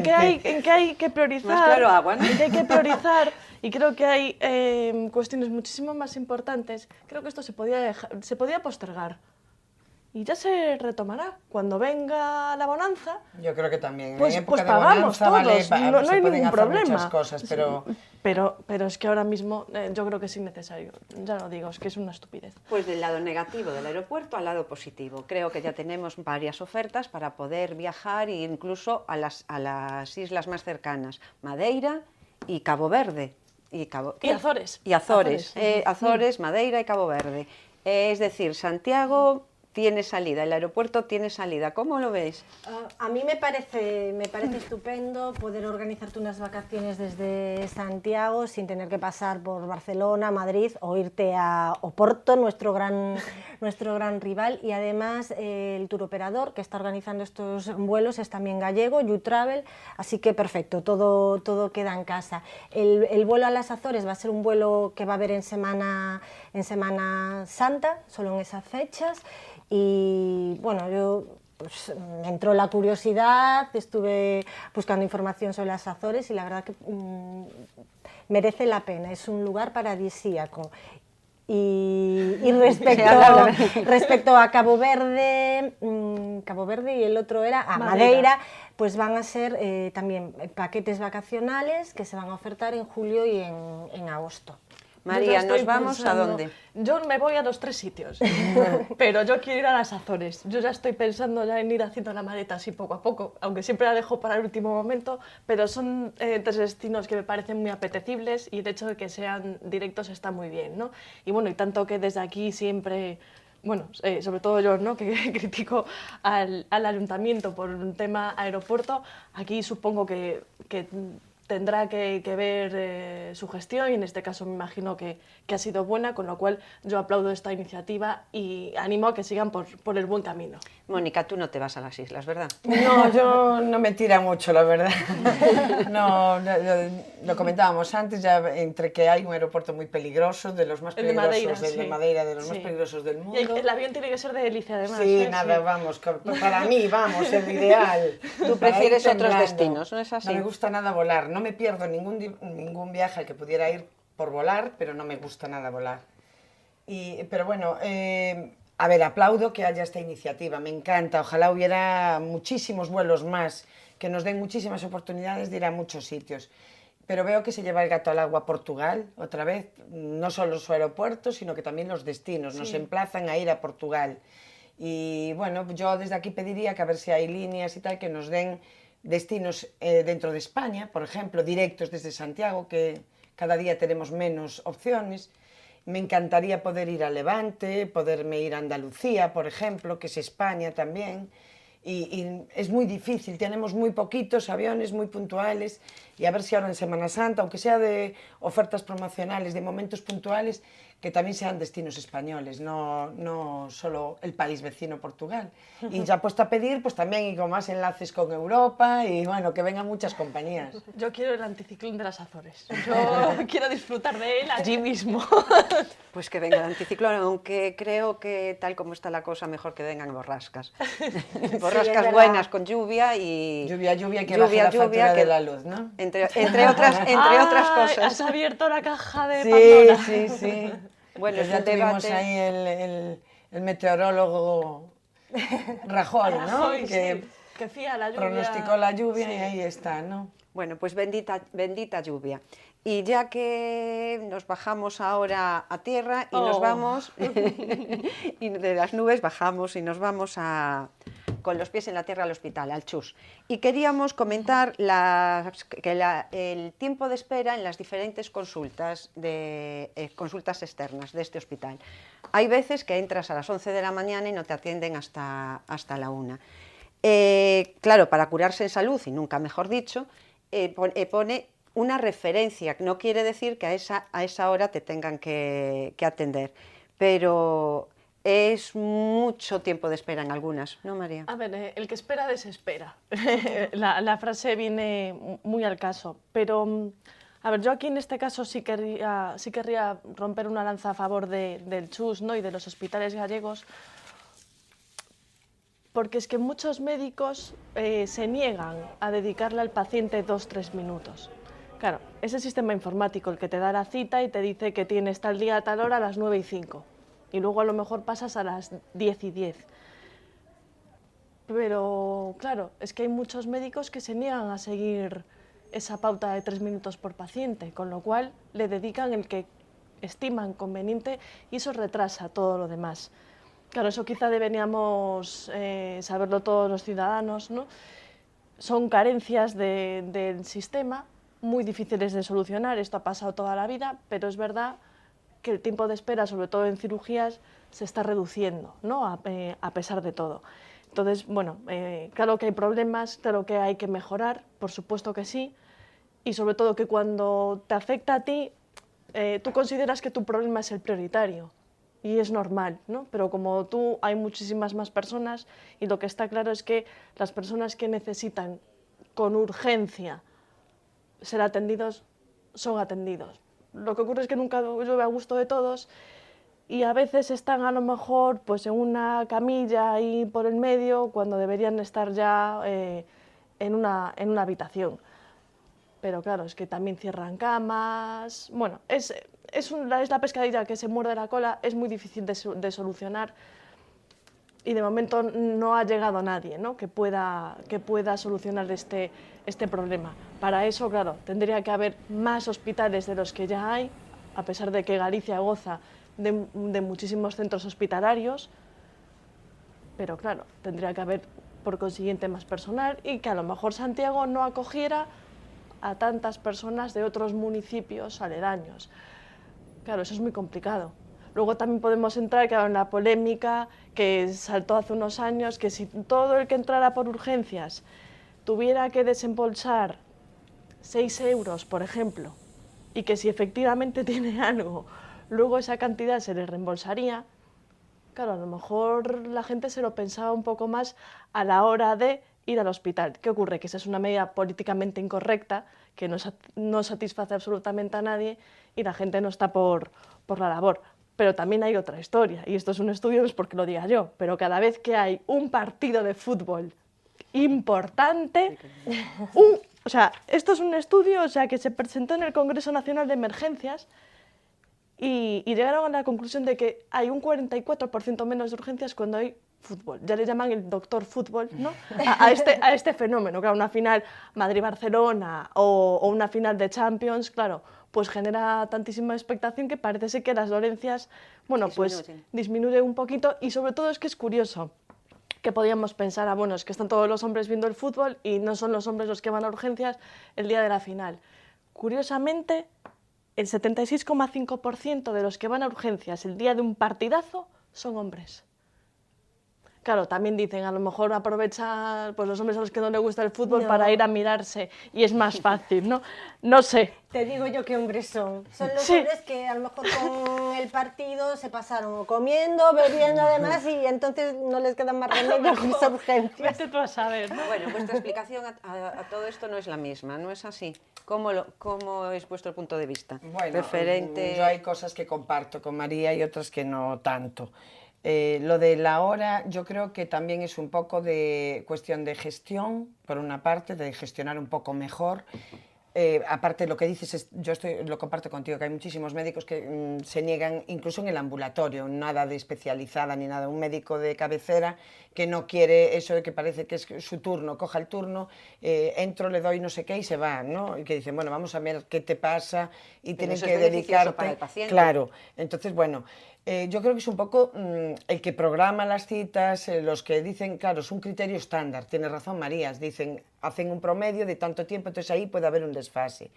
que hay que priorizar, más claro agua, ¿no? en que hay que priorizar, y creo que hay cuestiones muchísimo más importantes, creo que esto se podía postergar. Y ya se retomará. Cuando venga la bonanza, Yo creo que también. Pues en época de pagamos bonanza, todos, no se hay pueden ningún hacer problema. muchas cosas, pero es que ahora mismo yo creo que es innecesario. Ya lo digo, es que es una estupidez. Pues del lado negativo del aeropuerto al lado positivo. Creo que ya tenemos varias ofertas para poder viajar incluso a las islas más cercanas, Madeira y Cabo Verde. Y Azores. Y Azores, Azores, Madeira y Cabo Verde. Es decir, Santiago tiene salida, el aeropuerto tiene salida. ¿Cómo lo ves? A mí me parece estupendo poder organizarte unas vacaciones desde Santiago sin tener que pasar por Barcelona, Madrid o irte a Oporto, nuestro gran rival, y además el turoperador que está organizando estos vuelos es también gallego, YouTravel, así que perfecto, todo queda en casa. El vuelo a las Azores va a ser un vuelo que va a haber en Semana Santa, solo en esas fechas. Y bueno, yo pues, me entró la curiosidad, estuve buscando información sobre las Azores y la verdad que merece la pena, es un lugar paradisíaco. Y respecto a Cabo Verde y el otro era Madeira, pues van a ser también paquetes vacacionales que se van a ofertar en julio y en agosto. María, ¿nos vamos a dónde? Yo me voy a los 3 sitios, pero yo quiero ir a las Azores. Yo ya estoy pensando ya en ir haciendo la maleta así poco a poco, aunque siempre la dejo para el último momento, pero son 3 destinos que me parecen muy apetecibles y el hecho de que sean directos está muy bien, ¿no? Y bueno, y tanto que desde aquí siempre... Bueno, sobre todo yo, ¿no?, que critico al ayuntamiento por un tema aeropuerto, aquí supongo que tendrá que ver su gestión y en este caso me imagino que ha sido buena, con lo cual yo aplaudo esta iniciativa y animo a que sigan por el buen camino. Mónica, tú no te vas a las islas, ¿verdad? No, yo no me tira mucho, la verdad. No, lo comentábamos antes, ya entre que hay un aeropuerto muy peligroso, de los más peligrosos de Madeira, de los más peligrosos del mundo. Y el avión tiene que ser de hélice, además. Sí, nada, vamos, para mí, vamos, el ideal. Tú prefieres otros destinos, ¿no es así? No me gusta nada volar, no me pierdo ningún viaje al que pudiera ir por volar, pero no me gusta nada volar. Pero bueno, a ver, aplaudo que haya esta iniciativa, me encanta, ojalá hubiera muchísimos vuelos más, que nos den muchísimas oportunidades de ir a muchos sitios. Pero veo que se lleva el gato al agua Portugal, otra vez, no solo su aeropuerto, sino que también los destinos, nos emplazan a ir a Portugal. Y bueno, yo desde aquí pediría que a ver si hay líneas y tal, que nos den destinos dentro de España, por ejemplo, directos desde Santiago, que cada día tenemos menos opciones. Me encantaría poder ir a Levante, poderme ir a Andalucía, por ejemplo, que es España también. Y es muy difícil, tenemos muy poquitos aviones, muy puntuales, y a ver si ahora en Semana Santa, aunque sea de ofertas promocionales, de momentos puntuales, que también sean destinos españoles, no solo el país vecino Portugal. Y ya puesto a pedir, pues también y con más enlaces con Europa y bueno, que vengan muchas compañías. Yo quiero el anticiclón de las Azores, yo quiero disfrutar de él allí mismo. Pues que venga el anticiclón, aunque creo que tal como está la cosa, mejor que vengan borrascas. Borrascas buenas con lluvia y... Lluvia que baje la factura de la luz, ¿no? Entre otras cosas. Has abierto la caja de Pandora. Sí. Bueno, ya tuvimos ahí el meteorólogo Rajoy, ¿no? Rajoy, que fía la lluvia. Pronosticó la lluvia y ahí está, ¿no? Bueno, pues bendita lluvia. Y ya que nos bajamos ahora a tierra y nos vamos, y de las nubes bajamos y nos vamos con los pies en la tierra al hospital, al CHUS. Y queríamos comentar el tiempo de espera en las diferentes consultas externas de este hospital. Hay veces que entras a las 11 de la mañana y no te atienden hasta la 1. Claro, para curarse en salud, y nunca mejor dicho, pone una referencia, no quiere decir que a esa hora te tengan que atender, pero es mucho tiempo de espera en algunas, ¿no, María? A ver, el que espera desespera. La frase viene muy al caso, pero a ver, yo aquí en este caso sí querría romper una lanza a favor del CHUS, ¿no?, y de los hospitales gallegos, porque es que muchos médicos se niegan a dedicarle al paciente 2-3 minutos. Claro, es el sistema informático el que te da la cita y te dice que tienes tal día a tal hora a las 9:05 y luego a lo mejor pasas a las 10:10. Pero claro, es que hay muchos médicos que se niegan a seguir esa pauta de 3 minutos por paciente, con lo cual le dedican el que estiman conveniente y eso retrasa todo lo demás. Claro, eso quizá deberíamos saberlo todos los ciudadanos, ¿no? Son carencias del sistema muy difíciles de solucionar, esto ha pasado toda la vida, pero es verdad que el tiempo de espera, sobre todo en cirugías, se está reduciendo, ¿no? A pesar de todo. Entonces, bueno, claro que hay problemas, claro que hay que mejorar, por supuesto que sí, y sobre todo que cuando te afecta a ti, tú consideras que tu problema es el prioritario, y es normal, ¿no? Pero como tú, hay muchísimas más personas, y lo que está claro es que las personas que necesitan con urgencia ser atendidos, son atendidos. Lo que ocurre es que nunca llueve a gusto de todos, y a veces están a lo mejor pues en una camilla ahí por el medio cuando deberían estar ya en una habitación. Pero claro, es que también cierran camas. Bueno, es la pescadilla que se muerde la cola, es muy difícil de solucionar, y de momento no ha llegado nadie, ¿no? que pueda solucionar este problema. Para eso, claro, tendría que haber más hospitales de los que ya hay, a pesar de que Galicia goza de muchísimos centros hospitalarios, pero claro, tendría que haber por consiguiente más personal, y que a lo mejor Santiago no acogiera a tantas personas de otros municipios aledaños. Claro, eso es muy complicado. Luego también podemos entrar, claro, en la polémica que saltó hace unos años, que si todo el que entrara por urgencias tuviera que desembolsar 6 euros, por ejemplo, y que si efectivamente tiene algo, luego esa cantidad se le reembolsaría, claro, a lo mejor la gente se lo pensaba un poco más a la hora de ir al hospital. ¿Qué ocurre? Que esa es una medida políticamente incorrecta, que no satisface absolutamente a nadie, y la gente no está por la labor. Pero también hay otra historia, y esto es un estudio, no es porque lo diga yo, pero cada vez que hay un partido de fútbol importante, o sea, esto es un estudio, o sea, que se presentó en el Congreso Nacional de Emergencias, y llegaron a la conclusión de que hay un 44% menos de urgencias cuando hay fútbol. Ya le llaman el doctor fútbol, ¿no? a este fenómeno. Claro, una final Madrid-Barcelona o una final de Champions, claro, pues genera tantísima expectación que parece ser que las dolencias, bueno, pues disminuyen un poquito, y sobre todo es que es curioso que podíamos pensar, bueno, es que están todos los hombres viendo el fútbol y no son los hombres los que van a urgencias el día de la final. Curiosamente, el 76,5% de los que van a urgencias el día de un partidazo son hombres. Claro, también dicen, a lo mejor aprovechan pues, los hombres a los que no les gusta el fútbol para ir a mirarse, y es más fácil, ¿no? No sé. Te digo yo qué hombres son. Son los hombres que a lo mejor con el partido se pasaron comiendo, bebiendo además, y entonces no les queda más remedio que esa urgencia. Vete tú a saber, ¿no? Bueno, vuestra explicación a todo esto no es la misma, ¿no es así? ¿Cómo es vuestro punto de vista? Bueno, referente... yo hay cosas que comparto con María y otras que no tanto. Lo de la hora yo creo que también es un poco de cuestión de gestión, por una parte, de gestionar un poco mejor. Aparte, lo que dices, lo comparto contigo, que hay muchísimos médicos que se niegan, incluso en el ambulatorio, nada de especializada ni nada, un médico de cabecera que no quiere eso de que parece que es su turno, coja el turno, entro, le doy no sé qué y se va, ¿no? Y que dicen, bueno, vamos a ver qué te pasa, y tienen que dedicarte. Para el paciente. Claro, entonces, bueno, yo creo que es un poco el que programa las citas, los que dicen, claro, es un criterio estándar, tiene razón María, dicen, hacen un promedio de tanto tiempo, entonces ahí puede haber un desfase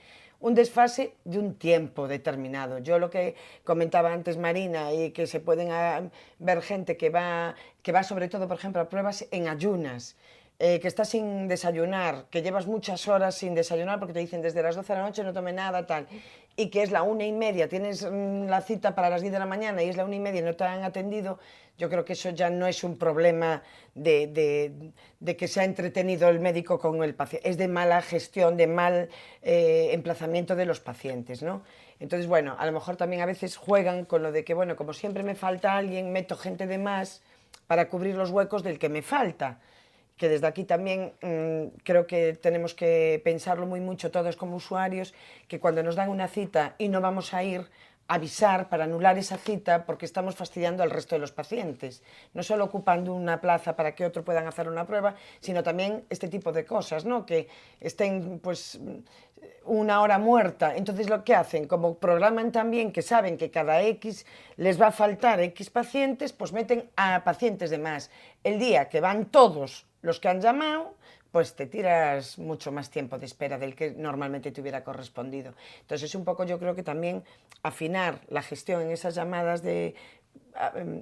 de un tiempo determinado. Yo lo que comentaba antes Marina, y que se pueden ver gente que va sobre todo, por ejemplo, a pruebas en ayunas, que estás sin desayunar, que llevas muchas horas sin desayunar porque te dicen desde las 12 de la noche no tome nada, tal, y que es la 1:30, tienes la cita para las 10 de la mañana y es la 1:30 y no te han atendido, yo creo que eso ya no es un problema de que se ha entretenido el médico con el paciente, es de mala gestión, de mal emplazamiento de los pacientes, ¿no? Entonces, bueno, a lo mejor también a veces juegan con lo de que, bueno, como siempre me falta alguien, meto gente de más para cubrir los huecos del que me falta. Que desde aquí también creo que tenemos que pensarlo muy mucho todos como usuarios, que cuando nos dan una cita y no vamos a ir, avisar para anular esa cita porque estamos fastidiando al resto de los pacientes, no solo ocupando una plaza para que otro puedan hacer una prueba, sino también este tipo de cosas, ¿no? Que estén pues una hora muerta. Entonces lo que hacen, como programan también que saben que cada X les va a faltar X pacientes, pues meten a pacientes de más. El día que van todos los que han llamado, pues te tiras mucho más tiempo de espera del que normalmente te hubiera correspondido. Entonces es un poco, yo creo que también afinar la gestión en esas llamadas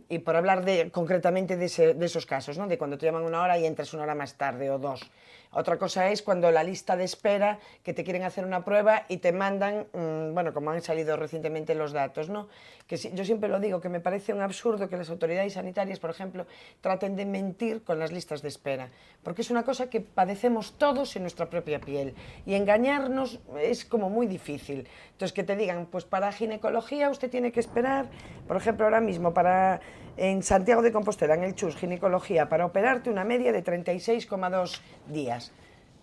y por hablar concretamente de esos casos, ¿no? De cuando te llaman una hora y entras una hora más tarde o dos. Otra cosa es cuando la lista de espera, que te quieren hacer una prueba y te mandan, bueno, como han salido recientemente los datos, ¿no? Que yo siempre lo digo, que me parece un absurdo que las autoridades sanitarias, por ejemplo, traten de mentir con las listas de espera, porque es una cosa que padecemos todos en nuestra propia piel y engañarnos es como muy difícil. Entonces, que te digan, pues para ginecología usted tiene que esperar, por ejemplo, ahora mismo en Santiago de Compostela, en el CHUS, ginecología, para operarte una media de 36,2 días.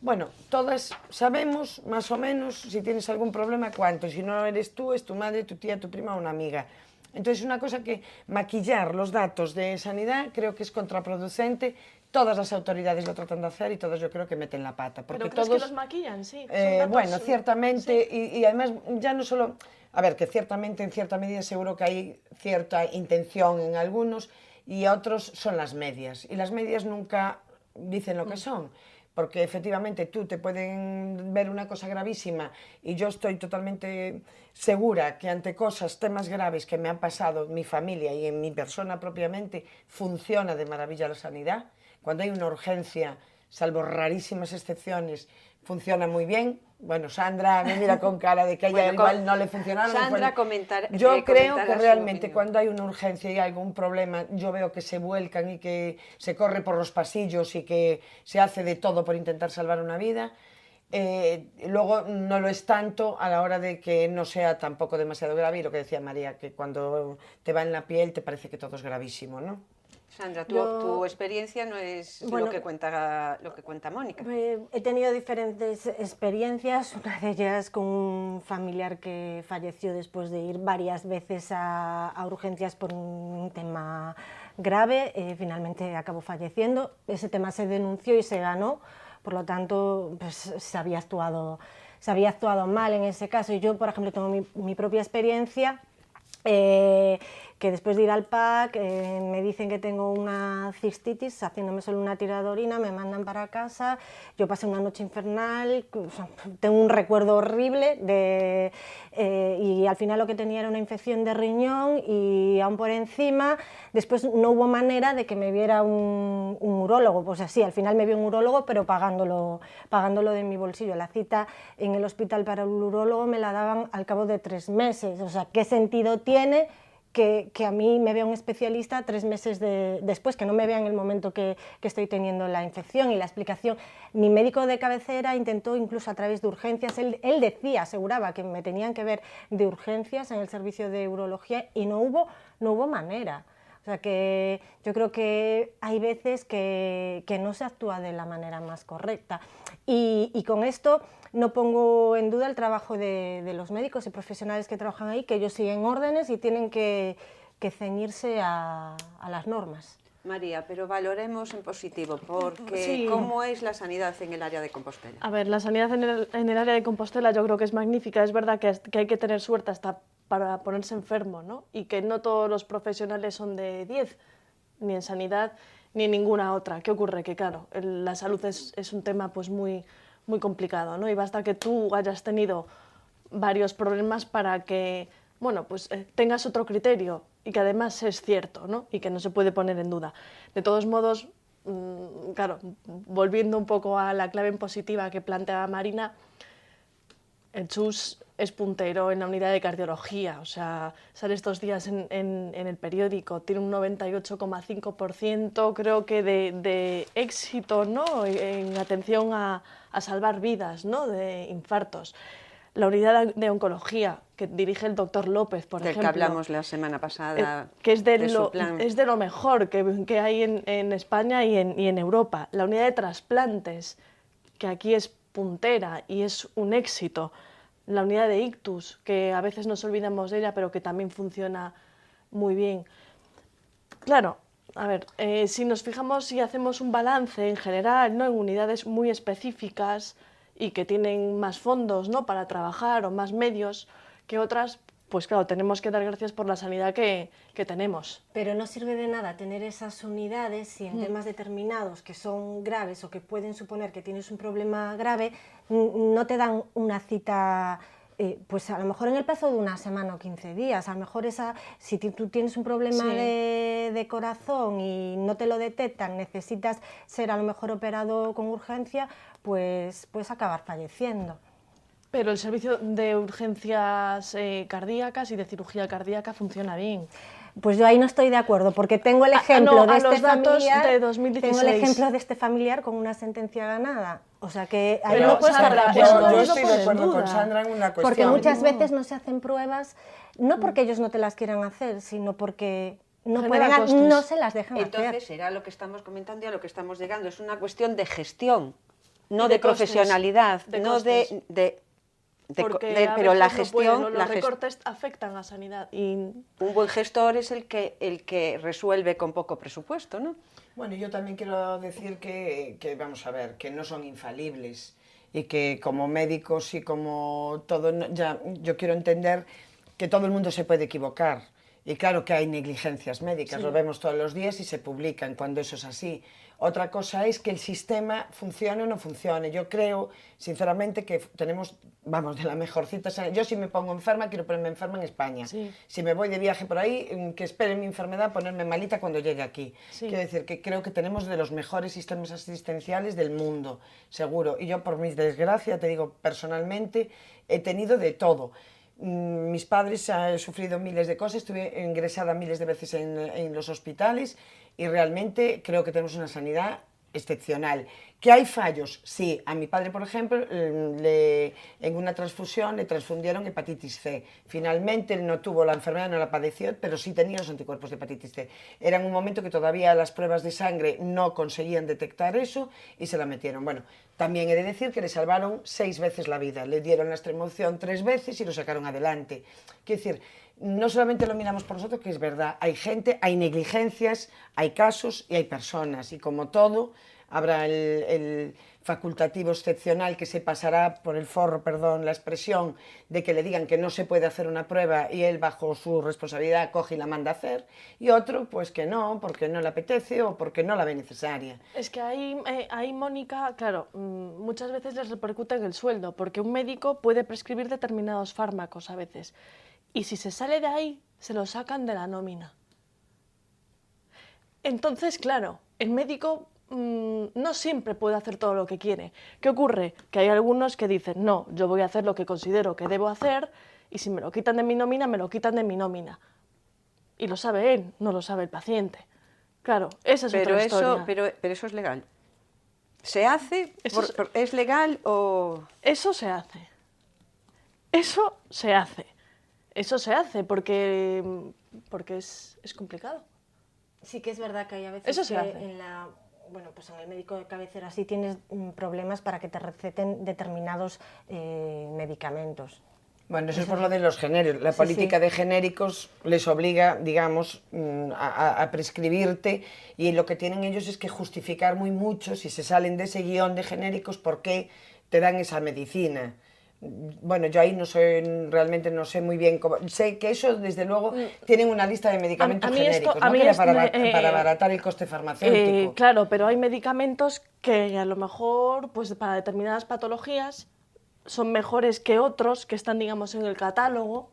Bueno, todas sabemos más o menos si tienes algún problema cuánto, si no eres tú, es tu madre, tu tía, tu prima o una amiga. Entonces, una cosa que maquillar los datos de sanidad creo que es contraproducente. Todas las autoridades lo tratan de hacer y todos yo creo que meten la pata. Porque ¿Pero crees todos, que los maquillan? Sí. Bueno, ciertamente, sí. y además ya no solo... A ver, que ciertamente en cierta medida seguro que hay cierta intención en algunos y otros son las medias. Y las medias nunca dicen lo que son. Porque efectivamente tú te pueden ver una cosa gravísima y yo estoy totalmente segura que ante temas graves que me han pasado en mi familia y en mi persona propiamente, funciona de maravilla la sanidad. Cuando hay una urgencia, salvo rarísimas excepciones, funciona muy bien. Bueno, Sandra me mira con cara de que a ella igual no le funcionaron. Sandra yo creo que realmente cuando hay una urgencia y algún problema, yo veo que se vuelcan y que se corre por los pasillos y que se hace de todo por intentar salvar una vida. Luego no lo es tanto a la hora de que no sea tampoco demasiado grave, y lo que decía María, que cuando te va en la piel te parece que todo es gravísimo, ¿no? Sandra, tu experiencia no es lo que cuenta Mónica. He tenido diferentes experiencias, una de ellas con un familiar que falleció después de ir varias veces a urgencias por un tema grave, finalmente acabó falleciendo. Ese tema se denunció y se ganó, por lo tanto pues, se había actuado mal en ese caso. Y yo, por ejemplo, tengo mi propia experiencia. Que después de ir al PAC me dicen que tengo una cistitis, haciéndome solo una tira de orina, me mandan para casa, yo pasé una noche infernal, o sea, tengo un recuerdo horrible y al final lo que tenía era una infección de riñón y aún por encima, después no hubo manera de que me viera un urólogo, pues así, al final me vio un urólogo pero pagándolo de mi bolsillo. La cita en el hospital para el urólogo me la daban al cabo de 3 meses, o sea, ¿qué sentido tiene que a mí me vea un especialista 3 meses después, que no me vea en el momento que estoy teniendo la infección? Y la explicación, mi médico de cabecera intentó incluso a través de urgencias, él aseguraba que me tenían que ver de urgencias en el servicio de urología y no hubo manera. O sea que yo creo que hay veces que no se actúa de la manera más correcta. Y con esto no pongo en duda el trabajo de los médicos y profesionales que trabajan ahí, que ellos siguen órdenes y tienen que ceñirse a las normas. María, pero valoremos en positivo, porque sí. ¿Cómo es la sanidad en el área de Compostela? A ver, la sanidad en el área de Compostela yo creo que es magnífica. Es verdad que hay que tener suerte hasta para ponerse enfermo, ¿no? Y que no todos los profesionales son de 10, ni en sanidad ni en ninguna otra. ¿Qué ocurre? Que claro, la salud es un tema pues muy complicado, ¿no? Y basta que tú hayas tenido varios problemas para que, bueno, pues tengas otro criterio y que además es cierto, ¿no? Y que no se puede poner en duda. De todos modos, claro, volviendo un poco a la clave en positiva que planteaba Marina, el CHUS es puntero en la unidad de cardiología, o sea, sale estos días en el periódico, tiene un 98,5% creo que de éxito, ¿no? En atención a salvar vidas, ¿no? De infartos. La unidad de oncología que dirige el doctor López, por ejemplo. Del que hablamos la semana pasada. Que es de lo mejor que hay en España y en Europa. La unidad de trasplantes, que aquí es puntera y es un éxito. La unidad de ictus, que a veces nos olvidamos de ella, pero que también funciona muy bien. Claro, a ver, si nos fijamos y hacemos un balance en general, ¿no? En unidades muy específicas y que tienen más fondos, ¿no? Para trabajar o más medios que otras, pues claro, tenemos que dar gracias por la sanidad que tenemos. Pero no sirve de nada tener esas unidades si en temas determinados que son graves o que pueden suponer que tienes un problema grave, no te dan una cita, pues a lo mejor en el plazo de una semana o 15 días. A lo mejor si tú tienes un problema de corazón y no te lo detectan, necesitas ser a lo mejor operado con urgencia, pues puedes acabar falleciendo. Pero el servicio de urgencias cardíacas y de cirugía cardíaca funciona bien. Pues yo ahí no estoy de acuerdo, porque tengo el ejemplo de este familiar, de 2016. tengo el ejemplo de este familiar con una sentencia ganada. O sea que ahí Pero, no puedes Sandra, estar de eso acuerdo. Yo no estoy de pones acuerdo con duda. Sandra en una cuestión. Porque muchas veces no se hacen pruebas, no porque ellos no te las quieran hacer, sino porque no, Genera costes. no se las dejan Entonces hacer. será lo que estamos comentando y a lo que estamos llegando. Es una cuestión de gestión, no Y de, de costes, profesionalidad, de no costes. pero la gestión, los recortes afectan a sanidad y un buen gestor es el que resuelve con poco presupuesto, ¿no? Bueno, yo también quiero decir que vamos a ver, que no son infalibles y que como médicos y como todo, ya yo quiero entender que todo el mundo se puede equivocar. Y claro que hay negligencias médicas, lo vemos todos los días y se publican cuando eso es así. Otra cosa es que el sistema funcione o no funcione. Yo creo, sinceramente, que tenemos, vamos, de la mejorcita. Yo si me pongo enferma, quiero ponerme enferma en España. Sí. Si me voy de viaje por ahí, que espere mi enfermedad, ponerme malita cuando llegue aquí. Sí. Quiero decir que creo que tenemos de los mejores sistemas asistenciales del mundo, seguro. Y yo, por mi desgracia, te digo, personalmente, he tenido de todo. Mis padres han sufrido miles de cosas, estuve ingresada miles de veces en los hospitales y realmente creo que tenemos una sanidad excepcional. ¿Que hay fallos? Sí. A mi padre, por ejemplo, en una transfusión le transfundieron hepatitis C. Finalmente él no tuvo la enfermedad, no la padeció, pero sí tenía los anticuerpos de hepatitis C. Era en un momento que todavía las pruebas de sangre no conseguían detectar eso y se la metieron. Bueno, también he de decir que le salvaron 6 veces la vida. Le dieron la extremounción 3 veces y lo sacaron adelante. Quiero decir, no solamente lo miramos por nosotros, que es verdad, hay gente, hay negligencias, hay casos y hay personas, y como todo, habrá el facultativo excepcional que se pasará por el forro, perdón la expresión, de que le digan que no se puede hacer una prueba y él bajo su responsabilidad coge y la manda a hacer, y otro pues que no, porque no le apetece o porque no la ve necesaria. es que ahí Mónica, claro, muchas veces les repercute en el sueldo, porque un médico puede prescribir determinados fármacos a veces, y si se sale de ahí, se lo sacan de la nómina. Entonces, claro, el médico no siempre puede hacer todo lo que quiere. ¿Qué ocurre? Que hay algunos que dicen, no, yo voy a hacer lo que considero que debo hacer, y si me lo quitan de mi nómina, me lo quitan de mi nómina. Y lo sabe él, no lo sabe el paciente. Claro, esa es otra historia. Pero eso es legal. ¿Se hace? ¿Es legal o...? Eso se hace. Eso se hace. Eso se hace porque es complicado. Sí que es verdad que hay a veces Eso se que hace. bueno, pues en el médico de cabecera sí tienes problemas para que te receten determinados medicamentos. Bueno, eso es por lo de los genéricos. La Sí, política sí. de genéricos les obliga, digamos, a prescribirte, y lo que tienen ellos es que justificar muy mucho, si se salen de ese guión de genéricos, por qué te dan esa medicina. Bueno, yo ahí no sé, realmente no sé muy bien cómo. Sé que eso, desde luego, tienen una lista de medicamentos a mí esto- genéricos, a ¿no? mí Que era esto para abaratar el coste farmacéutico. Claro, pero hay medicamentos que a lo mejor, pues para determinadas patologías, son mejores que otros que están, digamos, en el catálogo.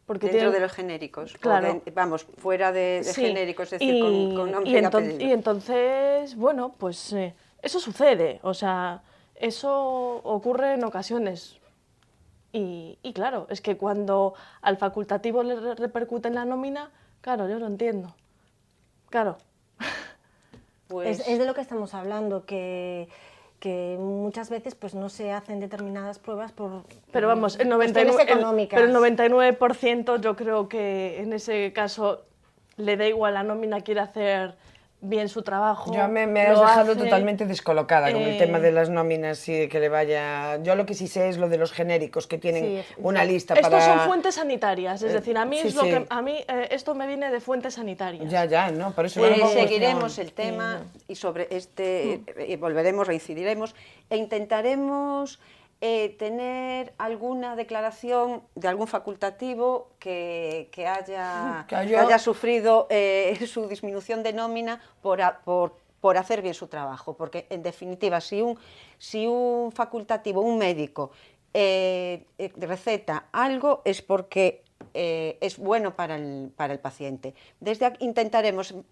Porque Dentro tienen- de los genéricos. Claro. Vamos, fuera de Sí, genéricos, es decir, con nombre y apellido. y entonces, bueno, pues eso sucede, o sea, eso ocurre en ocasiones. Y claro, es que cuando al facultativo le repercute en la nómina, claro, yo lo entiendo. Claro. Pues, Es de lo que estamos hablando, que muchas veces pues no se hacen determinadas pruebas por Pero vamos, el cuestiones 99%, económicas. pero el 99% yo creo que en ese caso le da igual, la nómina quiere hacer bien su trabajo. Yo me has lo dejado hace, totalmente descolocada con el tema de las nóminas y de que le vaya... Yo lo que sí sé es lo de los genéricos, que tienen Sí, una lista Estos para... son fuentes sanitarias, es decir, a mí sí, es lo sí. que esto me viene de fuentes sanitarias. Ya, ¿no? Por eso... vamos, seguiremos no. el tema y sobre este volveremos, reincidiremos e intentaremos tener alguna declaración de algún facultativo que haya sufrido su disminución de nómina por hacer bien su trabajo, porque en definitiva si un facultativo, un médico receta algo es porque es bueno para el paciente. Desde aquí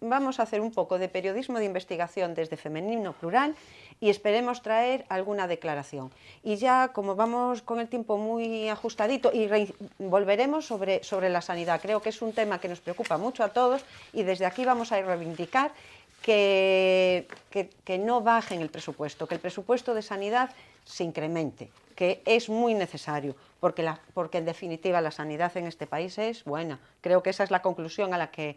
vamos a hacer un poco de periodismo de investigación desde Femenino Plural y esperemos traer alguna declaración. Y ya, como vamos con el tiempo muy ajustadito, y volveremos sobre la sanidad. Creo que es un tema que nos preocupa mucho a todos y desde aquí vamos a reivindicar que no bajen el presupuesto, que el presupuesto de sanidad se incremente, que es muy necesario, porque en definitiva la sanidad en este país es buena. Creo que esa es la conclusión a la que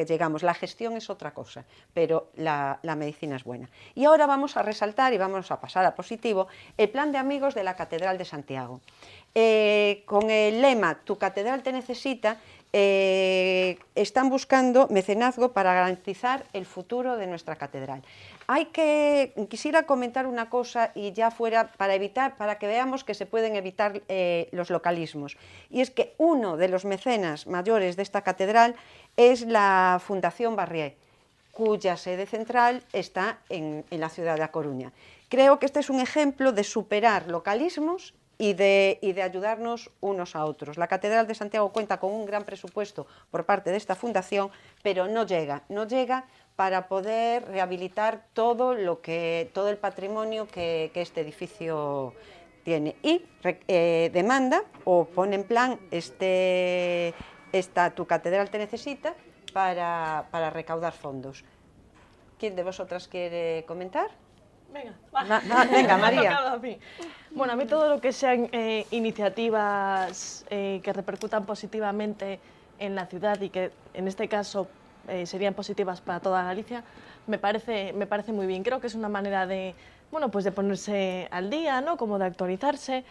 llegamos. La gestión es otra cosa, pero la medicina es buena. Y ahora vamos a resaltar y vamos a pasar a positivo el plan de amigos de la Catedral de Santiago. Con el lema "Tu catedral te necesita", están buscando mecenazgo para garantizar el futuro de nuestra catedral. Quisiera comentar una cosa y ya fuera para que veamos que se pueden evitar los localismos. Y es que uno de los mecenas mayores de esta catedral es la Fundación Barrié, cuya sede central está en la ciudad de A Coruña. Creo que este es un ejemplo de superar localismos y de ayudarnos unos a otros. La Catedral de Santiago cuenta con un gran presupuesto por parte de esta fundación, pero no llega para poder rehabilitar todo el patrimonio que este edificio tiene. Y demanda o pone en plan Tu catedral te necesita para recaudar fondos. ¿Quién de vosotras quiere comentar? Venga, venga, María. Bueno, a mí todo lo que sean iniciativas que repercutan positivamente en la ciudad y que en este caso serían positivas para toda Galicia, me parece muy bien. Creo que es una manera de ponerse al día, ¿no? Como de actualizarse.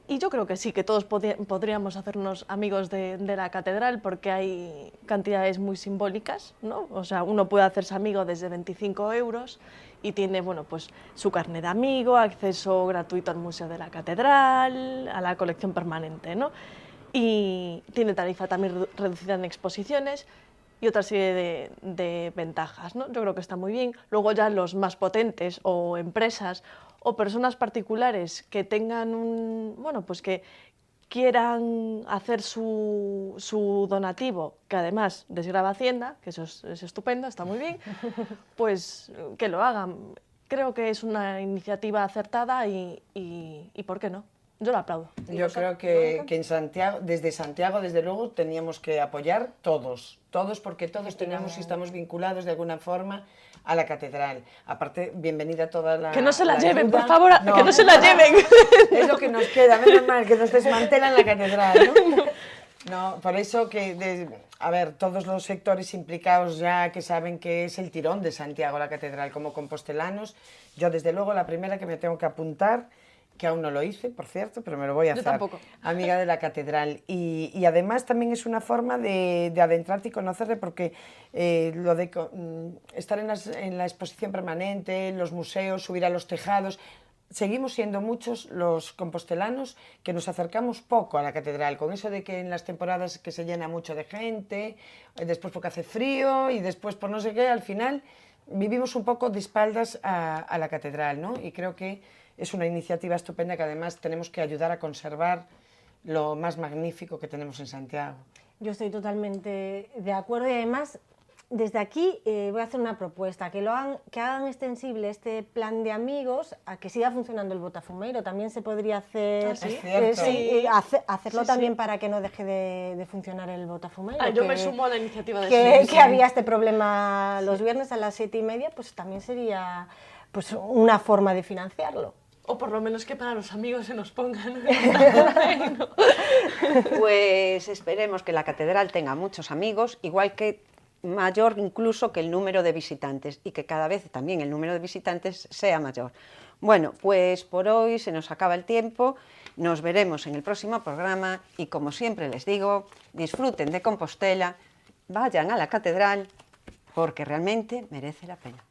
Y yo creo que sí, que todos podríamos hacernos amigos de la catedral porque hay cantidades muy simbólicas, ¿no? O sea, uno puede hacerse amigo desde 25 euros y tiene, pues su carnet de amigo, acceso gratuito al Museo de la Catedral, a la colección permanente, ¿no? Y tiene tarifa también reducida en exposiciones y otra serie de ventajas, ¿no? Yo creo que está muy bien. Luego ya los más potentes o empresas o personas particulares que tengan que quieran hacer su donativo, que además desgrava Hacienda, que eso es estupendo, está muy bien, pues que lo hagan. Creo que es una iniciativa acertada y ¿por qué no? Yo lo aplaudo. Yo creo que en Santiago, desde luego, teníamos que apoyar todos, porque todos tenemos y estamos vinculados de alguna forma a la catedral. Aparte, bienvenida a toda la... Que no se la lleven, ayuda. por favor, no, que no se la lleven. Es lo que nos queda, menos mal, que nos desmantelan la catedral, ¿no? No, por eso todos los sectores implicados ya que saben que es el tirón de Santiago la catedral, como compostelanos, yo desde luego la primera que me tengo que apuntar, que aún no lo hice, por cierto, pero me lo voy a hacer. Yo tampoco. Amiga de la catedral. Y además también es una forma de adentrarte y conocerle, porque lo de estar en la exposición permanente, en los museos, subir a los tejados, seguimos siendo muchos los compostelanos que nos acercamos poco a la catedral, con eso de que en las temporadas que se llena mucho de gente, después porque hace frío y después por no sé qué, al final vivimos un poco de espaldas a la catedral, ¿no? Y creo que es una iniciativa estupenda que además tenemos que ayudar a conservar lo más magnífico que tenemos en Santiago. Yo estoy totalmente de acuerdo y además desde aquí voy a hacer una propuesta, que hagan extensible este plan de amigos a que siga funcionando el Botafumeiro. También se podría hacer, hacerlo también para que no deje de funcionar el Botafumeiro. Yo me sumo a la iniciativa de que había este problema los viernes a las 7:30, pues también sería una forma de financiarlo. O por lo menos que para los amigos se nos pongan. Pues esperemos que la catedral tenga muchos amigos, igual que mayor incluso que el número de visitantes, y que cada vez también el número de visitantes sea mayor. Bueno, pues por hoy se nos acaba el tiempo, nos veremos en el próximo programa y como siempre les digo, disfruten de Compostela, vayan a la catedral porque realmente merece la pena.